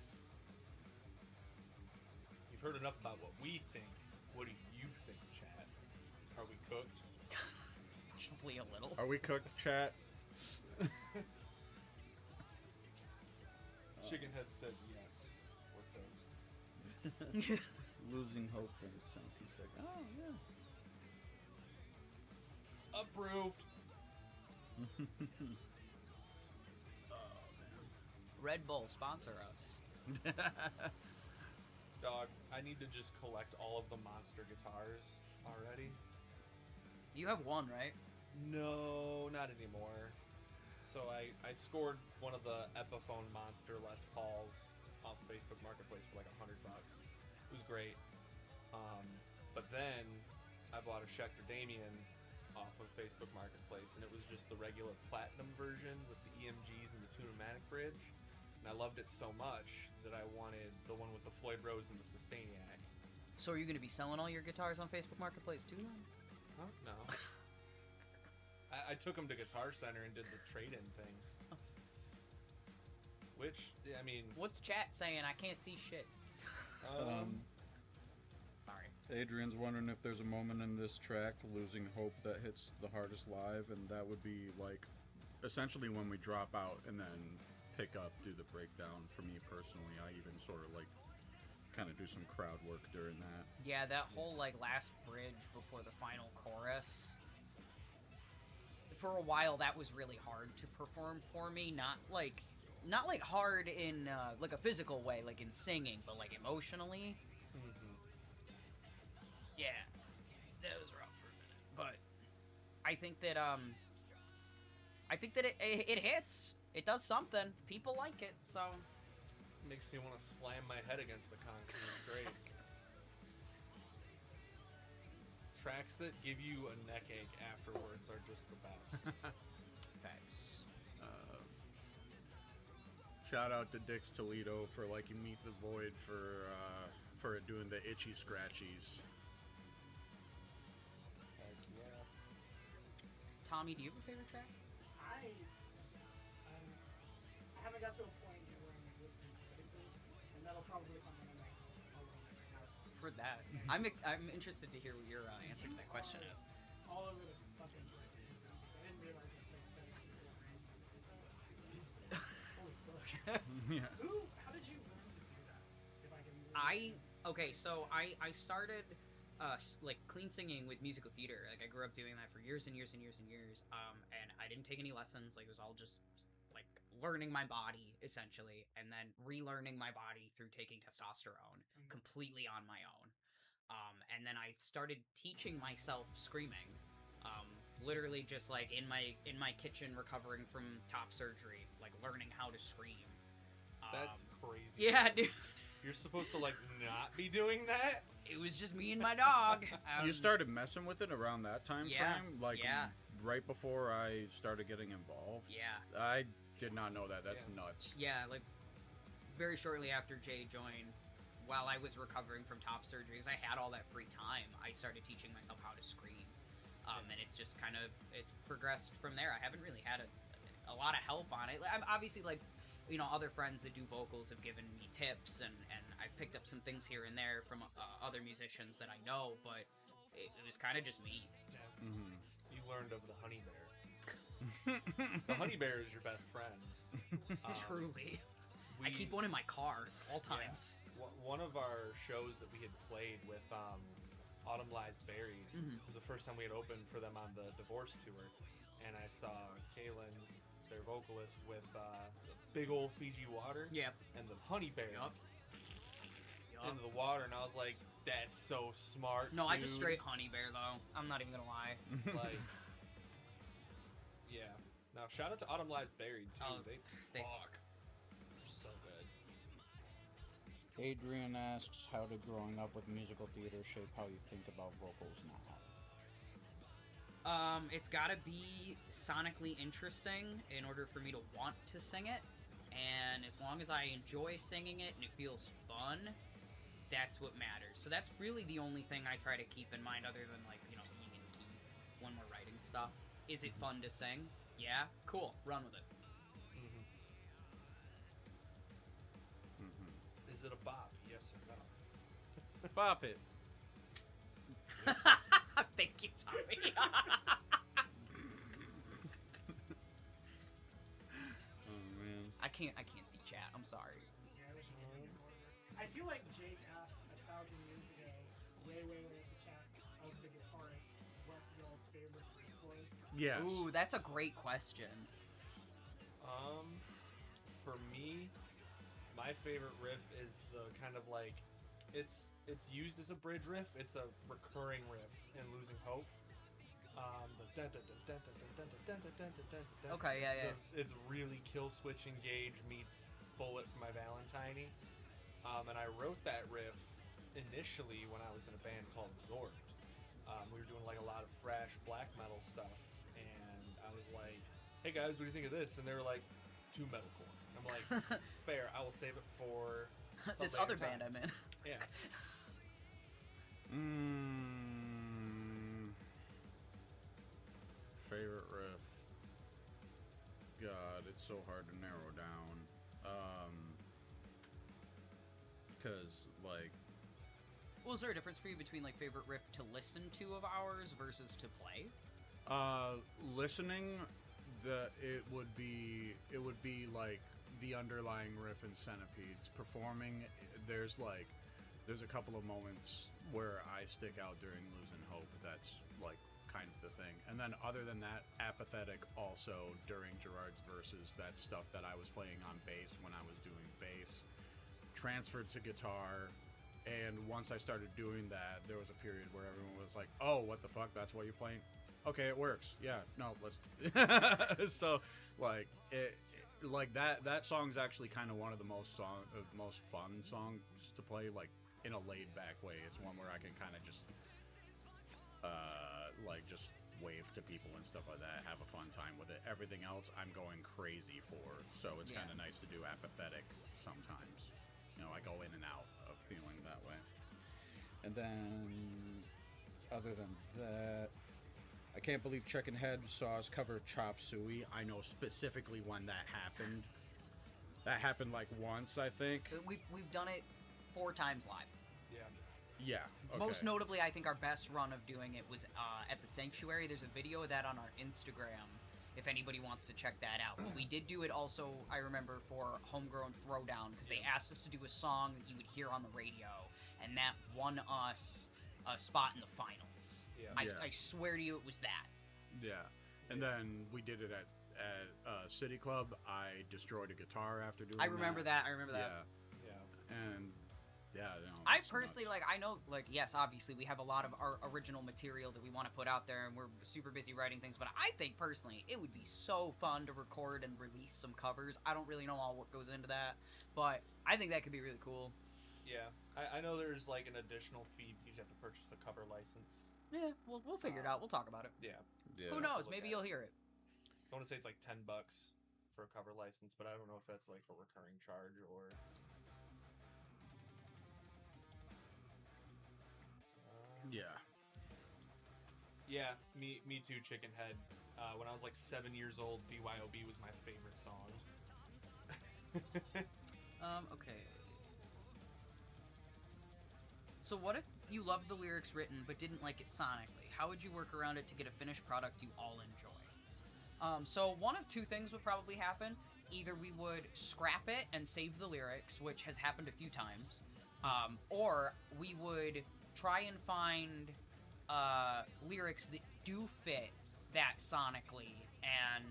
[SPEAKER 1] You've heard enough about what we think. What do you think, chat? Are we cooked?
[SPEAKER 2] Probably a little.
[SPEAKER 3] Are we cooked, chat?
[SPEAKER 1] Chickenhead said yes. We're cooked.
[SPEAKER 3] Losing hope in some. He's like, oh yeah.
[SPEAKER 1] Approved.
[SPEAKER 2] Red Bull, sponsor us.
[SPEAKER 1] Dog, I need to just collect all of the monster guitars already.
[SPEAKER 2] You have one, right?
[SPEAKER 1] No, not anymore. So I scored one of the Epiphone Monster Les Pauls off Facebook Marketplace for like $100. It was great. But then I bought a Schecter Damien off of Facebook Marketplace, and it was just the regular platinum version with the EMGs and the Tune-O-Matic bridge. And I loved it so much that I wanted the one with the Floyd Rose and the Sustainiac.
[SPEAKER 2] So are you going to be selling all your guitars on Facebook Marketplace too then?
[SPEAKER 1] Huh? No. I took him to Guitar Center and did the trade-in thing. Which, I mean...
[SPEAKER 2] What's chat saying? I can't see shit. Sorry.
[SPEAKER 3] Adrian's wondering if there's a moment in this track, Losing Hope, that hits the hardest live, and that would be like essentially when we drop out and then pick up, do the breakdown. For me personally, I even sort of like kind of do some crowd work during that.
[SPEAKER 2] Yeah, that whole like last bridge before the final chorus. For a while, that was really hard to perform for me. Not like hard in like a physical way, like in singing, but like emotionally.
[SPEAKER 1] Mm-hmm.
[SPEAKER 2] Yeah, that was rough for a minute. But I think that it hits. It does something. People like it, so
[SPEAKER 1] Makes me want to slam my head against the concrete. It's great. Tracks that give you a neck ache afterwards are just the best.
[SPEAKER 2] Thanks.
[SPEAKER 3] Shout out to Dix Toledo for liking Meet the Void for doing the itchy scratchies.
[SPEAKER 1] Heck yeah.
[SPEAKER 2] Tommy, do you have a favorite track?
[SPEAKER 4] I haven't got to a point yet where I'm like listening to everything, and that'll probably come when I'm like alone in my house.
[SPEAKER 2] For that, I'm interested to hear what your answer to that question is.
[SPEAKER 4] All over the fucking place and stuff. I didn't realize that's like 7 people. Holy fuck.
[SPEAKER 3] Yeah.
[SPEAKER 4] How did you learn to do that? If I can really
[SPEAKER 2] Okay, so I started like clean singing with musical theater. Like I grew up doing that for years and years and years and years. And I didn't take any lessons. Like it was all just like learning my body essentially, and then relearning my body through taking testosterone completely on my own. And then I started teaching myself screaming. Literally just like in my kitchen recovering from top surgery, like learning how to scream.
[SPEAKER 1] That's crazy.
[SPEAKER 2] Yeah, dude.
[SPEAKER 1] You're supposed to like not be doing that?
[SPEAKER 2] It was just me and my dog.
[SPEAKER 3] You started messing with it around that time
[SPEAKER 2] Yeah,
[SPEAKER 3] frame? Like
[SPEAKER 2] yeah.
[SPEAKER 3] right before I started getting involved?
[SPEAKER 2] Yeah.
[SPEAKER 3] I did not know that. That's nuts.
[SPEAKER 2] Yeah, like very shortly after Jay joined, while I was recovering from top surgery, because I had all that free time, I started teaching myself how to scream. And it's just kind of, it's progressed from there. I haven't really had a lot of help on it. I'm obviously like, you know, other friends that do vocals have given me tips, and I've picked up some things here and there from other musicians that I know, but it was kind of just me.
[SPEAKER 1] Yeah.
[SPEAKER 3] Mm-hmm.
[SPEAKER 1] You learned of the honey bear. The honey bear is your best friend.
[SPEAKER 2] Truly. I keep one in my car at all times.
[SPEAKER 1] Yeah. One of our shows that we had played with Autumn Lies Buried was the first time we had opened for them on the Divorce tour, and I saw Kaylin, their vocalist, with the big old Fiji water
[SPEAKER 2] Yep.
[SPEAKER 1] and the honey bear
[SPEAKER 2] Yup.
[SPEAKER 1] into the water, and I was like, that's so smart.
[SPEAKER 2] No, I just
[SPEAKER 1] dude."
[SPEAKER 2] straight honey bear though. I'm not even gonna lie.
[SPEAKER 1] Like, yeah. Now, shout out to Autumn Lies Buried, too.
[SPEAKER 2] Oh,
[SPEAKER 1] They
[SPEAKER 2] they-
[SPEAKER 1] fuck. They're so good.
[SPEAKER 3] Adrian asks, how did growing up with musical theater shape how you think about vocals now?
[SPEAKER 2] It's gotta be sonically interesting in order for me to want to sing it, and as long as I enjoy singing it and it feels fun, that's what matters. So that's really the only thing I try to keep in mind, other than, like, being in key when we're writing stuff. Is it fun to sing? Yeah? Cool. Run with it.
[SPEAKER 1] Is it a bop? Yes or no?
[SPEAKER 3] Bop it.
[SPEAKER 2] Thank you, Tommy.
[SPEAKER 3] Oh man.
[SPEAKER 2] I can't see chat. I'm sorry.
[SPEAKER 4] Yeah, I wish I could record it. I feel like Jake asked 1,000 years ago, way in the chat, of the guitarists, what y'all's favorite riff was.
[SPEAKER 3] Yes.
[SPEAKER 2] Ooh, that's a great question.
[SPEAKER 1] For me, my favorite riff is the kind of like, it's used as a bridge riff. It's a recurring riff in Losing Hope.
[SPEAKER 2] Okay, yeah.
[SPEAKER 1] It's really Kill Switch Engage meets Bullet for My Valentine. And I wrote that riff initially when I was in a band called Zork. We were doing like a lot of thrash black metal stuff, and I was like, "Hey guys, what do you think of this?" And they were like, "Too metalcore." I'm like, "Fair, I will save it for
[SPEAKER 2] this
[SPEAKER 1] later
[SPEAKER 2] other
[SPEAKER 1] time."
[SPEAKER 2] band I'm in.
[SPEAKER 1] Yeah.
[SPEAKER 3] Favorite riff. God, it's so hard to narrow down. Because, like...
[SPEAKER 2] Well, is there a difference for you between, like, favorite riff to listen to of ours versus to play?
[SPEAKER 3] Listening, it would be like the underlying riff in Centipedes. Performing, there's a couple of moments where I stick out during Losing Hope. That's like kind of the thing. And then other than that, Apathetic also during Gerard's verses. That's stuff that I was playing on bass when I was doing bass. Transferred to guitar. And once I started doing that, there was a period where everyone was like, "Oh, what the fuck? That's what you're playing? Okay, it works. Yeah, no, let's." So, like, that song's actually kind of one of the most fun songs to play, like in a laid back way. It's one where I can kind of just just wave to people and stuff like that, have a fun time with it. Everything else I'm going crazy for, so it's kind of nice to do Apathetic sometimes. I go in and out of feeling that way. And then, other than that, I can't believe Chicken Head saw us cover Chop Suey. I know specifically when that happened. That happened like once, I think.
[SPEAKER 2] We've done it 4 times live.
[SPEAKER 3] Yeah. Okay.
[SPEAKER 2] Most notably, I think our best run of doing it was at the Sanctuary. There's a video of that on our Instagram, if anybody wants to check that out. But we did do it also, I remember, for Homegrown Throwdown, because they asked us to do a song that you would hear on the radio, and that won us a spot in the finals.
[SPEAKER 1] Yeah.
[SPEAKER 2] I swear to you, it was that.
[SPEAKER 3] Yeah. And then we did it at City Club. I destroyed a guitar after doing
[SPEAKER 2] I remember that. I remember that.
[SPEAKER 1] Yeah.
[SPEAKER 3] And yeah,
[SPEAKER 2] I personally, yes, obviously we have a lot of our original material that we want to put out there, and we're super busy writing things, but I think personally it would be so fun to record and release some covers. I don't really know all what goes into that, but I think that could be really cool.
[SPEAKER 1] Yeah. I know there's like an additional fee. You have to purchase a cover license.
[SPEAKER 2] Yeah, we'll figure it out. We'll talk about it.
[SPEAKER 1] Yeah.
[SPEAKER 2] Who knows?
[SPEAKER 1] Look
[SPEAKER 2] Maybe
[SPEAKER 1] at
[SPEAKER 2] you'll
[SPEAKER 1] it.
[SPEAKER 2] hear it.
[SPEAKER 1] So I want to say it's like $10 for a cover license, but I don't know if that's like a recurring charge or.
[SPEAKER 3] Yeah.
[SPEAKER 1] Yeah, me too, Chicken Head. When I was like 7 years old, BYOB was my favorite song.
[SPEAKER 2] Okay. So what if you loved the lyrics written but didn't like it sonically? How would you work around it to get a finished product you all enjoy? So one of 2 things would probably happen. Either we would scrap it and save the lyrics, which has happened a few times, or we would try and find lyrics that do fit that sonically and,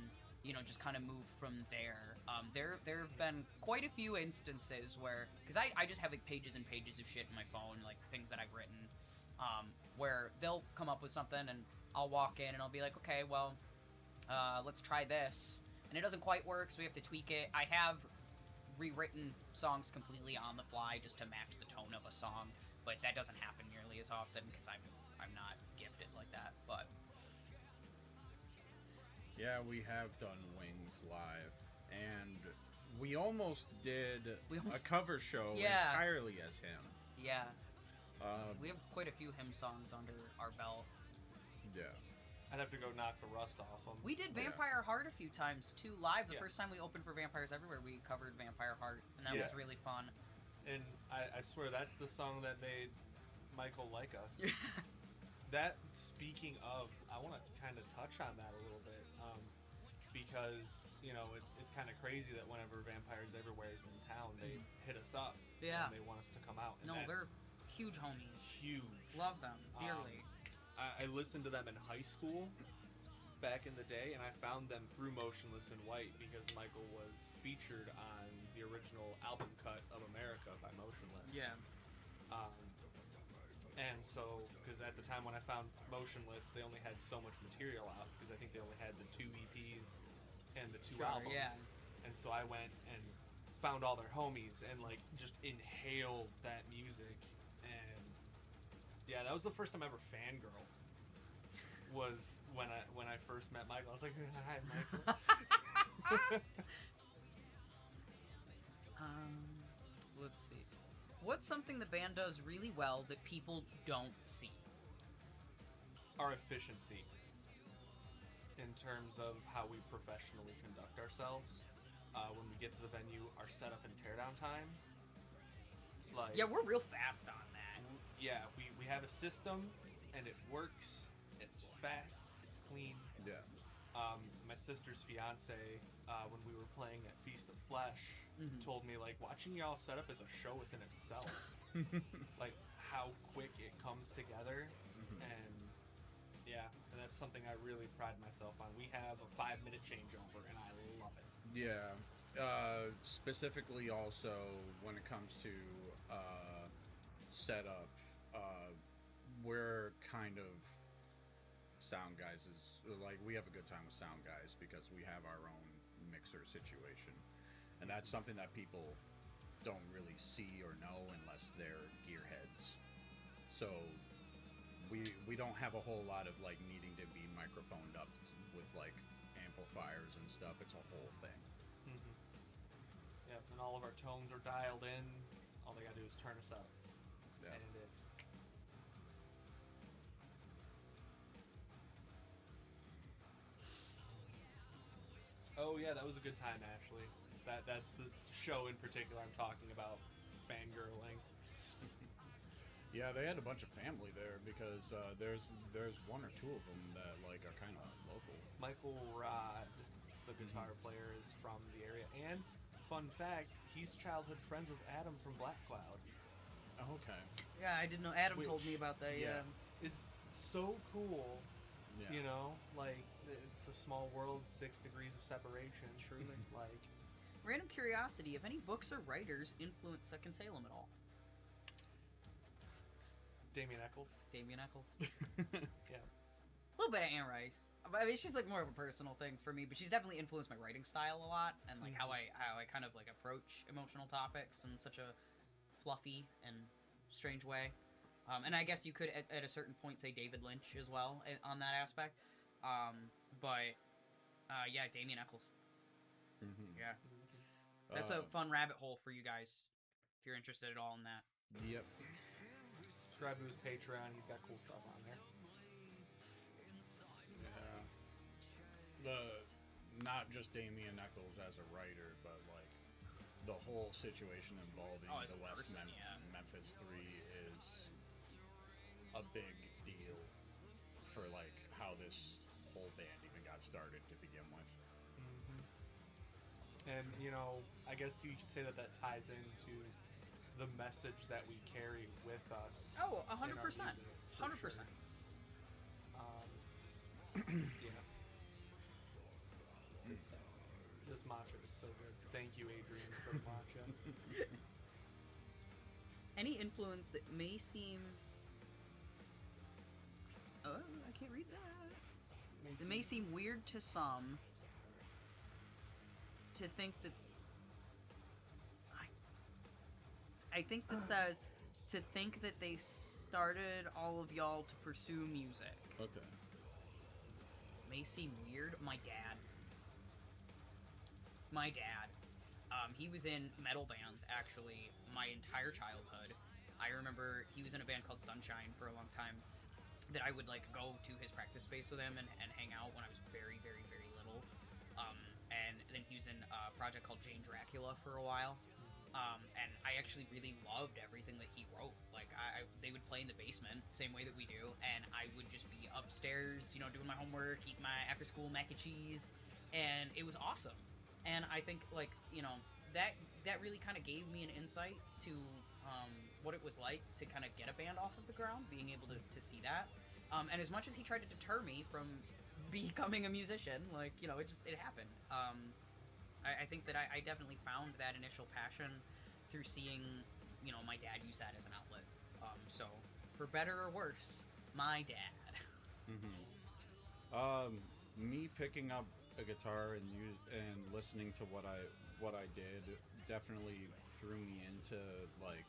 [SPEAKER 2] just kind of move from there. There have been quite a few instances where, because I just have like pages and pages of shit in my phone, like things that I've written, where they'll come up with something and I'll walk in and I'll be like, okay, well, let's try this. And it doesn't quite work, so we have to tweak it. I have rewritten songs completely on the fly just to match the tone of a song, but that doesn't happen nearly as often because I'm not gifted like that. But
[SPEAKER 3] Yeah, we have done Wings live, and we almost did a cover show entirely as him.
[SPEAKER 2] yeah, we have quite a few him songs under our belt.
[SPEAKER 3] Yeah.
[SPEAKER 1] I'd have to go knock the rust off them.
[SPEAKER 2] We did Vampire Heart a few times too live. The
[SPEAKER 1] Yeah.
[SPEAKER 2] first time we opened for Vampires Everywhere, we covered Vampire Heart, and that was really fun.
[SPEAKER 1] And I swear that's the song that made Michael like us. That, speaking of, I want to kind of touch on that a little bit, because you know it's kind of crazy that whenever Vampires Everywhere is in town, they hit us up.
[SPEAKER 2] Yeah.
[SPEAKER 1] And they want us to come out. And
[SPEAKER 2] No,
[SPEAKER 1] that's
[SPEAKER 2] they're huge homies.
[SPEAKER 1] huge.
[SPEAKER 2] Love them dearly.
[SPEAKER 1] I listened to them in high school back in the day, and I found them through Motionless in White because Michael was featured on the original album cut of America by Motionless.
[SPEAKER 2] Yeah.
[SPEAKER 1] And so, because at the time when I found Motionless, they only had so much material out because I think they only had the 2 EPs and the 2 albums.
[SPEAKER 2] Yeah.
[SPEAKER 1] And so I went and found all their homies and like just inhaled that music. And yeah, that was the first time I ever fangirl. Was when I first met Michael. I was like, hi, Michael.
[SPEAKER 2] Let's see. What's something the band does really well that people don't see?
[SPEAKER 1] Our efficiency in terms of how we professionally conduct ourselves. When we get to the venue, our setup and teardown time. Like,
[SPEAKER 2] Yeah, we're real fast on that.
[SPEAKER 1] yeah, we have a system and it works. It's fast. It's clean.
[SPEAKER 3] Yeah.
[SPEAKER 1] My sister's fiance, when we were playing at Feast of Flesh, told me like watching y'all set up is a show within itself. Like how quick it comes together, and yeah, and that's something I really pride myself on. We have a 5-minute changeover, and I love it.
[SPEAKER 3] Yeah. Specifically, also when it comes to setup, we're kind of sound guys. Is like we have a good time with sound guys because we have our own mixer situation, and that's something that people don't really see or know unless they're gearheads. So we don't have a whole lot of like needing to be microphoned up with like amplifiers and stuff. It's a whole thing.
[SPEAKER 1] Yep, and all of our tones are dialed in. All they gotta do is turn us up,
[SPEAKER 3] Yeah.
[SPEAKER 1] and it's oh yeah, that was a good time actually. That's the show in particular I'm talking about, fangirling.
[SPEAKER 3] Yeah, they had a bunch of family there because there's 1 or 2 of them that like are kind of local.
[SPEAKER 1] Michael Rod, the guitar player, is from the area, and fun fact, he's childhood friends with Adam from Black Cloud.
[SPEAKER 3] Oh, okay.
[SPEAKER 2] Yeah, I didn't know. Adam told me about that. Yeah.
[SPEAKER 1] It's so cool.
[SPEAKER 3] Yeah.
[SPEAKER 1] You know, like it's a small world, 6 degrees of separation.
[SPEAKER 2] Truly.
[SPEAKER 1] Like,
[SPEAKER 2] Random curiosity: if any books or writers influenced Second Salem at all?
[SPEAKER 1] Damien Eccles.
[SPEAKER 2] Damien Eccles.
[SPEAKER 1] Yeah.
[SPEAKER 2] A little bit of Anne Rice. I mean, she's like more of a personal thing for me, but she's definitely influenced my writing style a lot, and like how I kind of like approach emotional topics in such a fluffy and strange way. And I guess you could at a certain point say David Lynch as well on that aspect. But yeah, Damien Eccles. Yeah, that's a fun rabbit hole for you guys if you're interested at all in that.
[SPEAKER 3] Yep.
[SPEAKER 1] Subscribe to his Patreon. He's got cool stuff on there.
[SPEAKER 3] Yeah. Not just Damien Eccles as a writer, but like the whole situation involving
[SPEAKER 2] Oh, as
[SPEAKER 3] the
[SPEAKER 2] a
[SPEAKER 3] West
[SPEAKER 2] person, yeah.
[SPEAKER 3] Memphis 3 is a big deal for like how this whole band even got started to begin with.
[SPEAKER 1] And you know, I guess you could say that ties into the message that we carry with us.
[SPEAKER 2] Oh,
[SPEAKER 1] in our
[SPEAKER 2] 100%.
[SPEAKER 1] music, for
[SPEAKER 2] 100%.
[SPEAKER 1] sure. Yeah. Good stuff. This matcha is so good. Thank you, Adrian, for the matcha.
[SPEAKER 2] Any influence that may seem... Oh, I can't read that. It may seem weird to some to think that I think this says to think that they started all of y'all to pursue music.
[SPEAKER 3] Okay.
[SPEAKER 2] May seem weird. My dad. He was in metal bands actually my entire childhood. I remember he was in a band called Sunshine for a long time that I would like go to his practice space with him and hang out when I was very, very, very little. And then he was in a project called Jane Dracula for a while. And I actually really loved everything that he wrote. Like, they would play in the basement, same way that we do, and I would just be upstairs, you know, doing my homework, eating my after-school mac and cheese, and it was awesome. And I think, like, you know, that really kind of gave me an insight to what it was like to kind of get a band off of the ground, being able to see that. And as much as he tried to deter me from becoming a musician, like, you know, it happened. I think that I definitely found that initial passion through seeing, you know, my dad use that as an outlet. So, for better or worse, my dad.
[SPEAKER 3] Me picking up a guitar and listening to what I did definitely threw me into, like,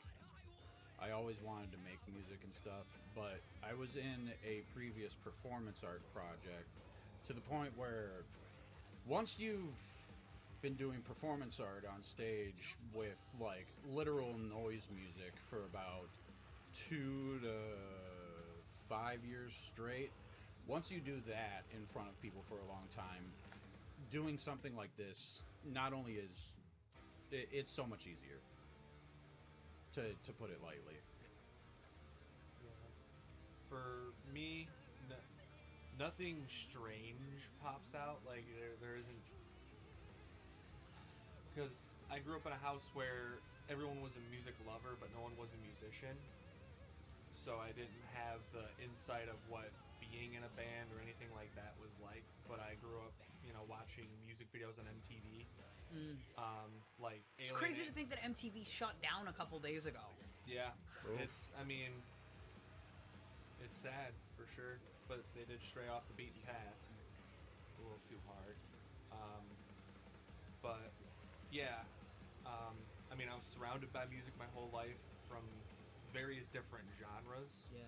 [SPEAKER 3] I always wanted to make music and stuff, but I was in a previous performance art project to the point where once you've been doing performance art on stage with, like, literal noise music for about 2 to 5 years straight, once you do that in front of people for a long time, doing something like this not only is it's so much easier, to put it lightly.
[SPEAKER 1] Yeah. For me, nothing strange pops out. Like, there isn't, because I grew up in a house where everyone was a music lover, but no one was a musician. So I didn't have the insight of what being in a band or anything like that was like. But I grew up, you know, watching music videos on MTV. Like,
[SPEAKER 2] It's crazy to think that MTV shut down a couple days ago.
[SPEAKER 1] Yeah,
[SPEAKER 3] Oof.
[SPEAKER 1] it's sad for sure, but they did stray off the beaten path a little too hard. But yeah, I mean, I was surrounded by music my whole life from various different genres.
[SPEAKER 2] Yeah.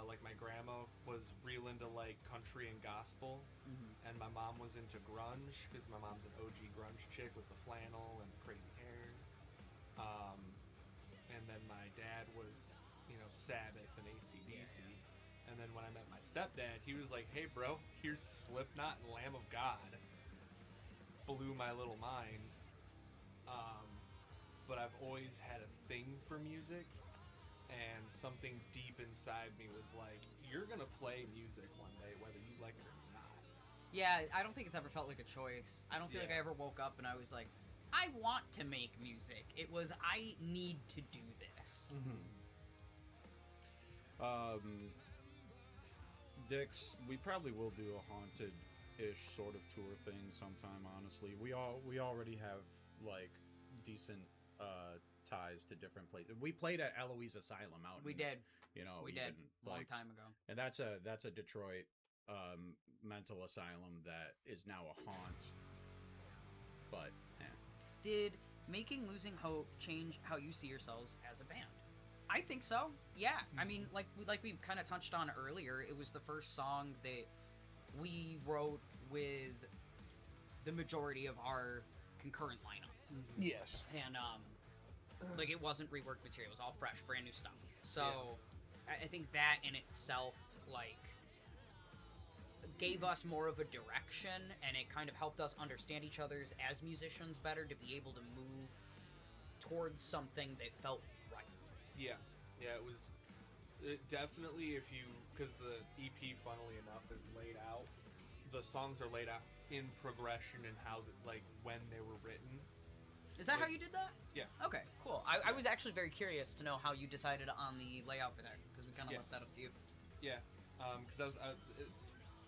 [SPEAKER 1] Like, my grandma was real into, like, country and gospel, and my mom was into grunge, because my mom's an OG grunge chick with the flannel and the crazy hair. And then my dad was, you know, Sabbath and AC/DC. And then when I met my stepdad, he was like, hey bro, here's Slipknot and Lamb of God. Blew my little mind. But I've always had a thing for music, and something deep inside me was like, you're gonna play music one day, whether you like it or not.
[SPEAKER 2] Yeah, I don't think it's ever felt like a choice. I don't feel like I
[SPEAKER 1] Yeah.
[SPEAKER 2] ever woke up and I was like, I want to make music. It was, I need to do this.
[SPEAKER 3] Dix, we probably will do a haunted-ish sort of tour thing sometime. Honestly, we already have, like, decent ties to different places. We played at Eloise Asylum out.
[SPEAKER 2] We
[SPEAKER 3] in,
[SPEAKER 2] did.
[SPEAKER 3] You know,
[SPEAKER 2] We
[SPEAKER 3] even,
[SPEAKER 2] did. Long
[SPEAKER 3] like,
[SPEAKER 2] time ago.
[SPEAKER 3] and that's a Detroit mental asylum that is now a haunt. But
[SPEAKER 2] Did making Losing Hope change how you see yourselves as a band? I think so. Yeah. I mean, like we kind of touched on earlier, it was the first song that we wrote with the majority of our concurrent lineup.
[SPEAKER 3] yes,
[SPEAKER 2] And like, it wasn't reworked material, it was all fresh, brand new stuff. So I think that in itself, like, gave us more of a direction, and it kind of helped us understand each other's as musicians better, to be able to move towards something that felt right.
[SPEAKER 1] Yeah, it was definitely, if you, because the EP, funnily enough, is laid out. The songs are laid out in progression and how, like, when they were written.
[SPEAKER 2] Is that how
[SPEAKER 1] Like-
[SPEAKER 2] you did that?
[SPEAKER 1] Yeah.
[SPEAKER 2] Okay, cool. I was actually very curious to know how you decided on the layout for that, because we kind of
[SPEAKER 1] Yeah.
[SPEAKER 2] left that up to you.
[SPEAKER 1] Yeah, because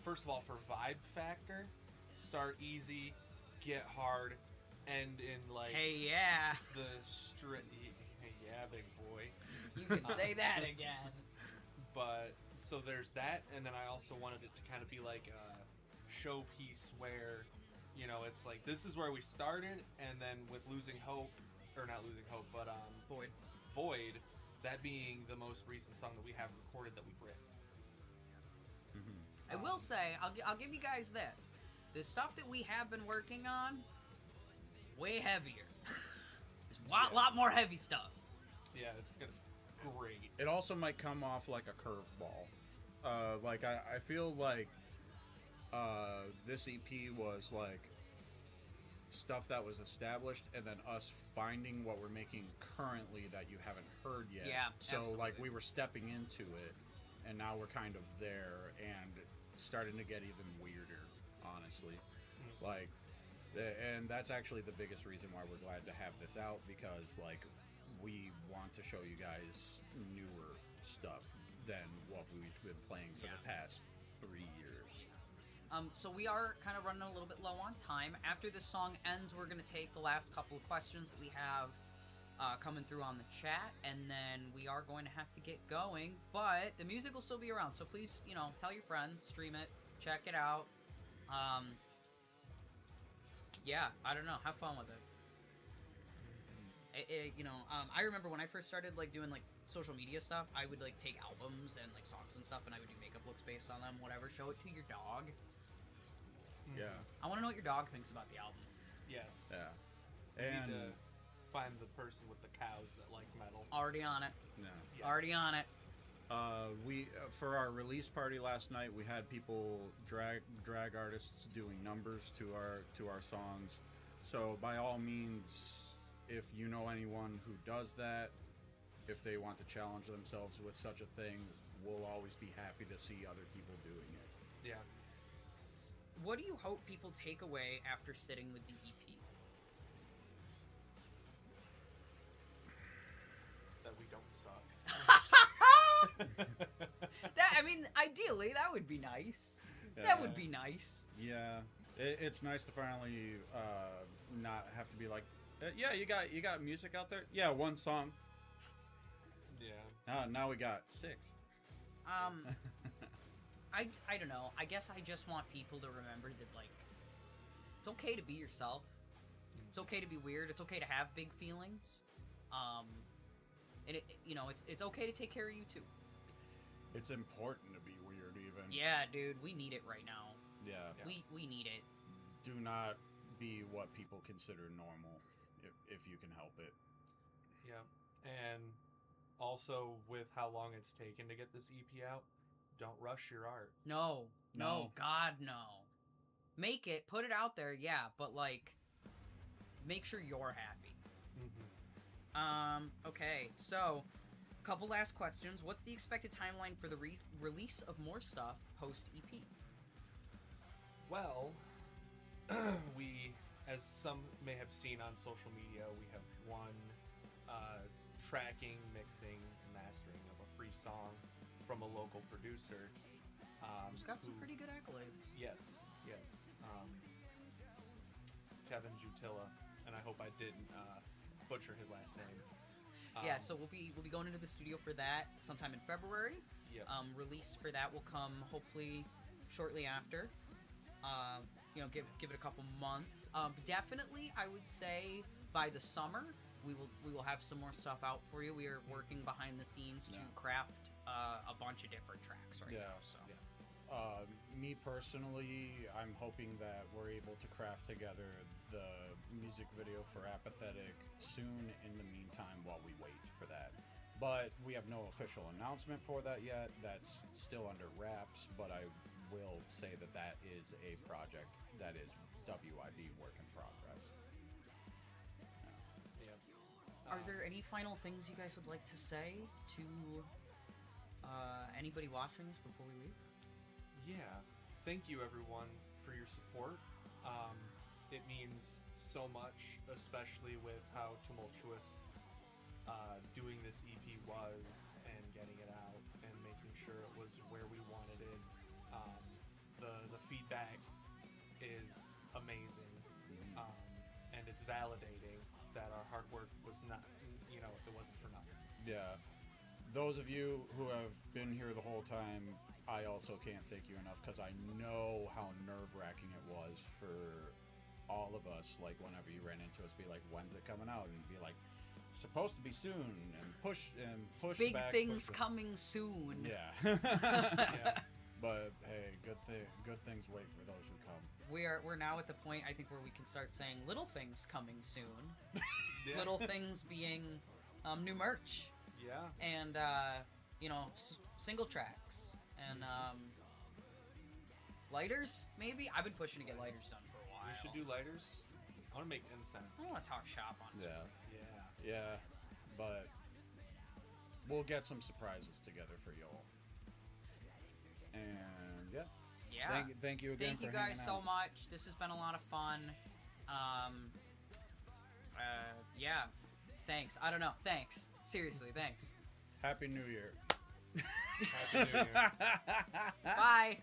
[SPEAKER 1] first of all, for vibe factor, start easy, get hard, end in, like,
[SPEAKER 2] Hey, yeah.
[SPEAKER 1] the yeah, big boy.
[SPEAKER 2] You can say that again.
[SPEAKER 1] But so there's that, and then I also wanted it to kind of be like a showpiece where, you know, it's like, this is where we started, and then with Losing Hope, or not Losing Hope, but
[SPEAKER 2] Void.
[SPEAKER 1] Void, that being the most recent song that we have recorded that we've written.
[SPEAKER 2] I will say, I'll give you guys this. The stuff that we have been working on, way heavier. There's a lot more heavy stuff.
[SPEAKER 1] Yeah, it's gonna be great.
[SPEAKER 3] It also might come off like a curveball. Like I feel like this EP was like stuff that was established, and then us finding what we're making currently that you haven't heard yet.
[SPEAKER 2] Yeah,
[SPEAKER 3] so
[SPEAKER 2] absolutely.
[SPEAKER 3] like we were stepping into it, and now we're kind of there and starting to get even weirder, honestly. Like, and that's actually the biggest reason why we're glad to have this out, because like we want to show you guys newer stuff than what we've been playing for the past 3 years.
[SPEAKER 2] So we are kind of running a little bit low on time. After this song ends, we're going to take the last couple of questions that we have coming through on the chat, and then we are going to have to get going. But the music will still be around, so please, tell your friends, stream it, check it out. Yeah, I don't know, have fun with it. I remember when I first started doing social media stuff, I would take albums and songs and stuff, and I would do makeup looks based on them, whatever. Show it to your dog.
[SPEAKER 3] Yeah.
[SPEAKER 2] I want to know what your dog thinks about the album.
[SPEAKER 1] Yes.
[SPEAKER 3] Yeah.
[SPEAKER 1] We
[SPEAKER 3] And
[SPEAKER 1] need to find the person with the cows that like metal.
[SPEAKER 2] Already on it.
[SPEAKER 3] yeah.
[SPEAKER 1] Yes.
[SPEAKER 2] Already on it.
[SPEAKER 3] We for our release party last night, we had people drag artists doing numbers to our songs. So by all means, if you know anyone who does that, if they want to challenge themselves with such a thing, we'll always be happy to see other people doing it.
[SPEAKER 1] Yeah.
[SPEAKER 2] What do you hope people take away after sitting with the E EP?
[SPEAKER 1] That we don't suck.
[SPEAKER 2] Ideally, that would be nice.
[SPEAKER 3] Yeah.
[SPEAKER 2] That would be nice.
[SPEAKER 3] Yeah, it's nice to finally not have to be like, yeah, you got music out there. Yeah, one song.
[SPEAKER 1] Yeah.
[SPEAKER 3] Now we got 6.
[SPEAKER 2] I don't know. I guess I just want people to remember that, it's okay to be yourself. It's okay to be weird. It's okay to have big feelings. And it's okay to take care of you too.
[SPEAKER 3] It's important to be weird, even.
[SPEAKER 2] Yeah, dude, we need it right now.
[SPEAKER 3] Yeah.
[SPEAKER 2] We need it.
[SPEAKER 3] Do not be what people consider normal, if you can help it.
[SPEAKER 1] Yeah. And also, with how long it's taken to get this EP out, don't rush your art.
[SPEAKER 2] No,
[SPEAKER 3] No.
[SPEAKER 2] God, no. Make it, put it out there, yeah, but make sure you're happy. Okay, so, couple last questions. What's the expected timeline for the release of more stuff post-EP?
[SPEAKER 1] Well, we, as some may have seen on social media, we have one tracking, mixing, and mastering of a free song from a local producer.
[SPEAKER 2] Who's got some pretty good accolades.
[SPEAKER 1] Yes. Kevin Jutilla, and I hope I didn't butcher his last name.
[SPEAKER 2] Yeah, so we'll be going into the studio for that sometime in February.
[SPEAKER 1] Yep.
[SPEAKER 2] Release for that will come hopefully shortly after. Give it a couple months. Definitely, I would say by the summer we will have some more stuff out for you. We are working behind the scenes to craft a bunch of different tracks right now. So.
[SPEAKER 1] Yeah.
[SPEAKER 3] Me personally, I'm hoping that we're able to craft together the music video for Apathetic soon in the meantime while we wait for that. But we have no official announcement for that yet. That's still under wraps, but I will say that is a project that is WIB work in progress.
[SPEAKER 1] Yeah.
[SPEAKER 2] Are there any final things you guys would like to say to anybody watching this before we leave?
[SPEAKER 1] Yeah. Thank you, everyone, for your support. It means so much, especially with how tumultuous doing this EP was and getting it out and making sure it was where we wanted it. The feedback is amazing, and it's validating that our hard work was not, it wasn't for nothing.
[SPEAKER 3] Yeah. Those of you who have been here the whole time, I also can't thank you enough, because I know how nerve-wracking it was for all of us, whenever you ran into us, be like, when's it coming out? And be like, supposed to be soon, and push
[SPEAKER 2] Big
[SPEAKER 3] back.
[SPEAKER 2] things
[SPEAKER 3] push
[SPEAKER 2] coming soon.
[SPEAKER 3] Yeah.
[SPEAKER 1] Yeah.
[SPEAKER 3] But hey, good things wait for those who come.
[SPEAKER 2] We're now at the point I think where we can start saying little things coming soon.
[SPEAKER 1] Yeah.
[SPEAKER 2] Little things being new merch
[SPEAKER 1] Yeah.
[SPEAKER 2] and single tracks and lighters maybe. I've been pushing to get lighters done for a while.
[SPEAKER 1] We should do lighters. I want to make incense.
[SPEAKER 2] I want to talk shop on
[SPEAKER 3] Yeah.
[SPEAKER 1] Yeah.
[SPEAKER 3] Yeah, but we'll get some surprises together for y'all. And yeah,
[SPEAKER 2] Yeah.
[SPEAKER 3] thank you again.
[SPEAKER 2] Thank you
[SPEAKER 3] for
[SPEAKER 2] guys
[SPEAKER 3] hanging
[SPEAKER 2] so
[SPEAKER 3] out.
[SPEAKER 2] much. This has been a lot of fun. Yeah. Thanks. I don't know. Thanks. Seriously, thanks.
[SPEAKER 3] Happy New Year.
[SPEAKER 1] Happy New Year.
[SPEAKER 2] Bye.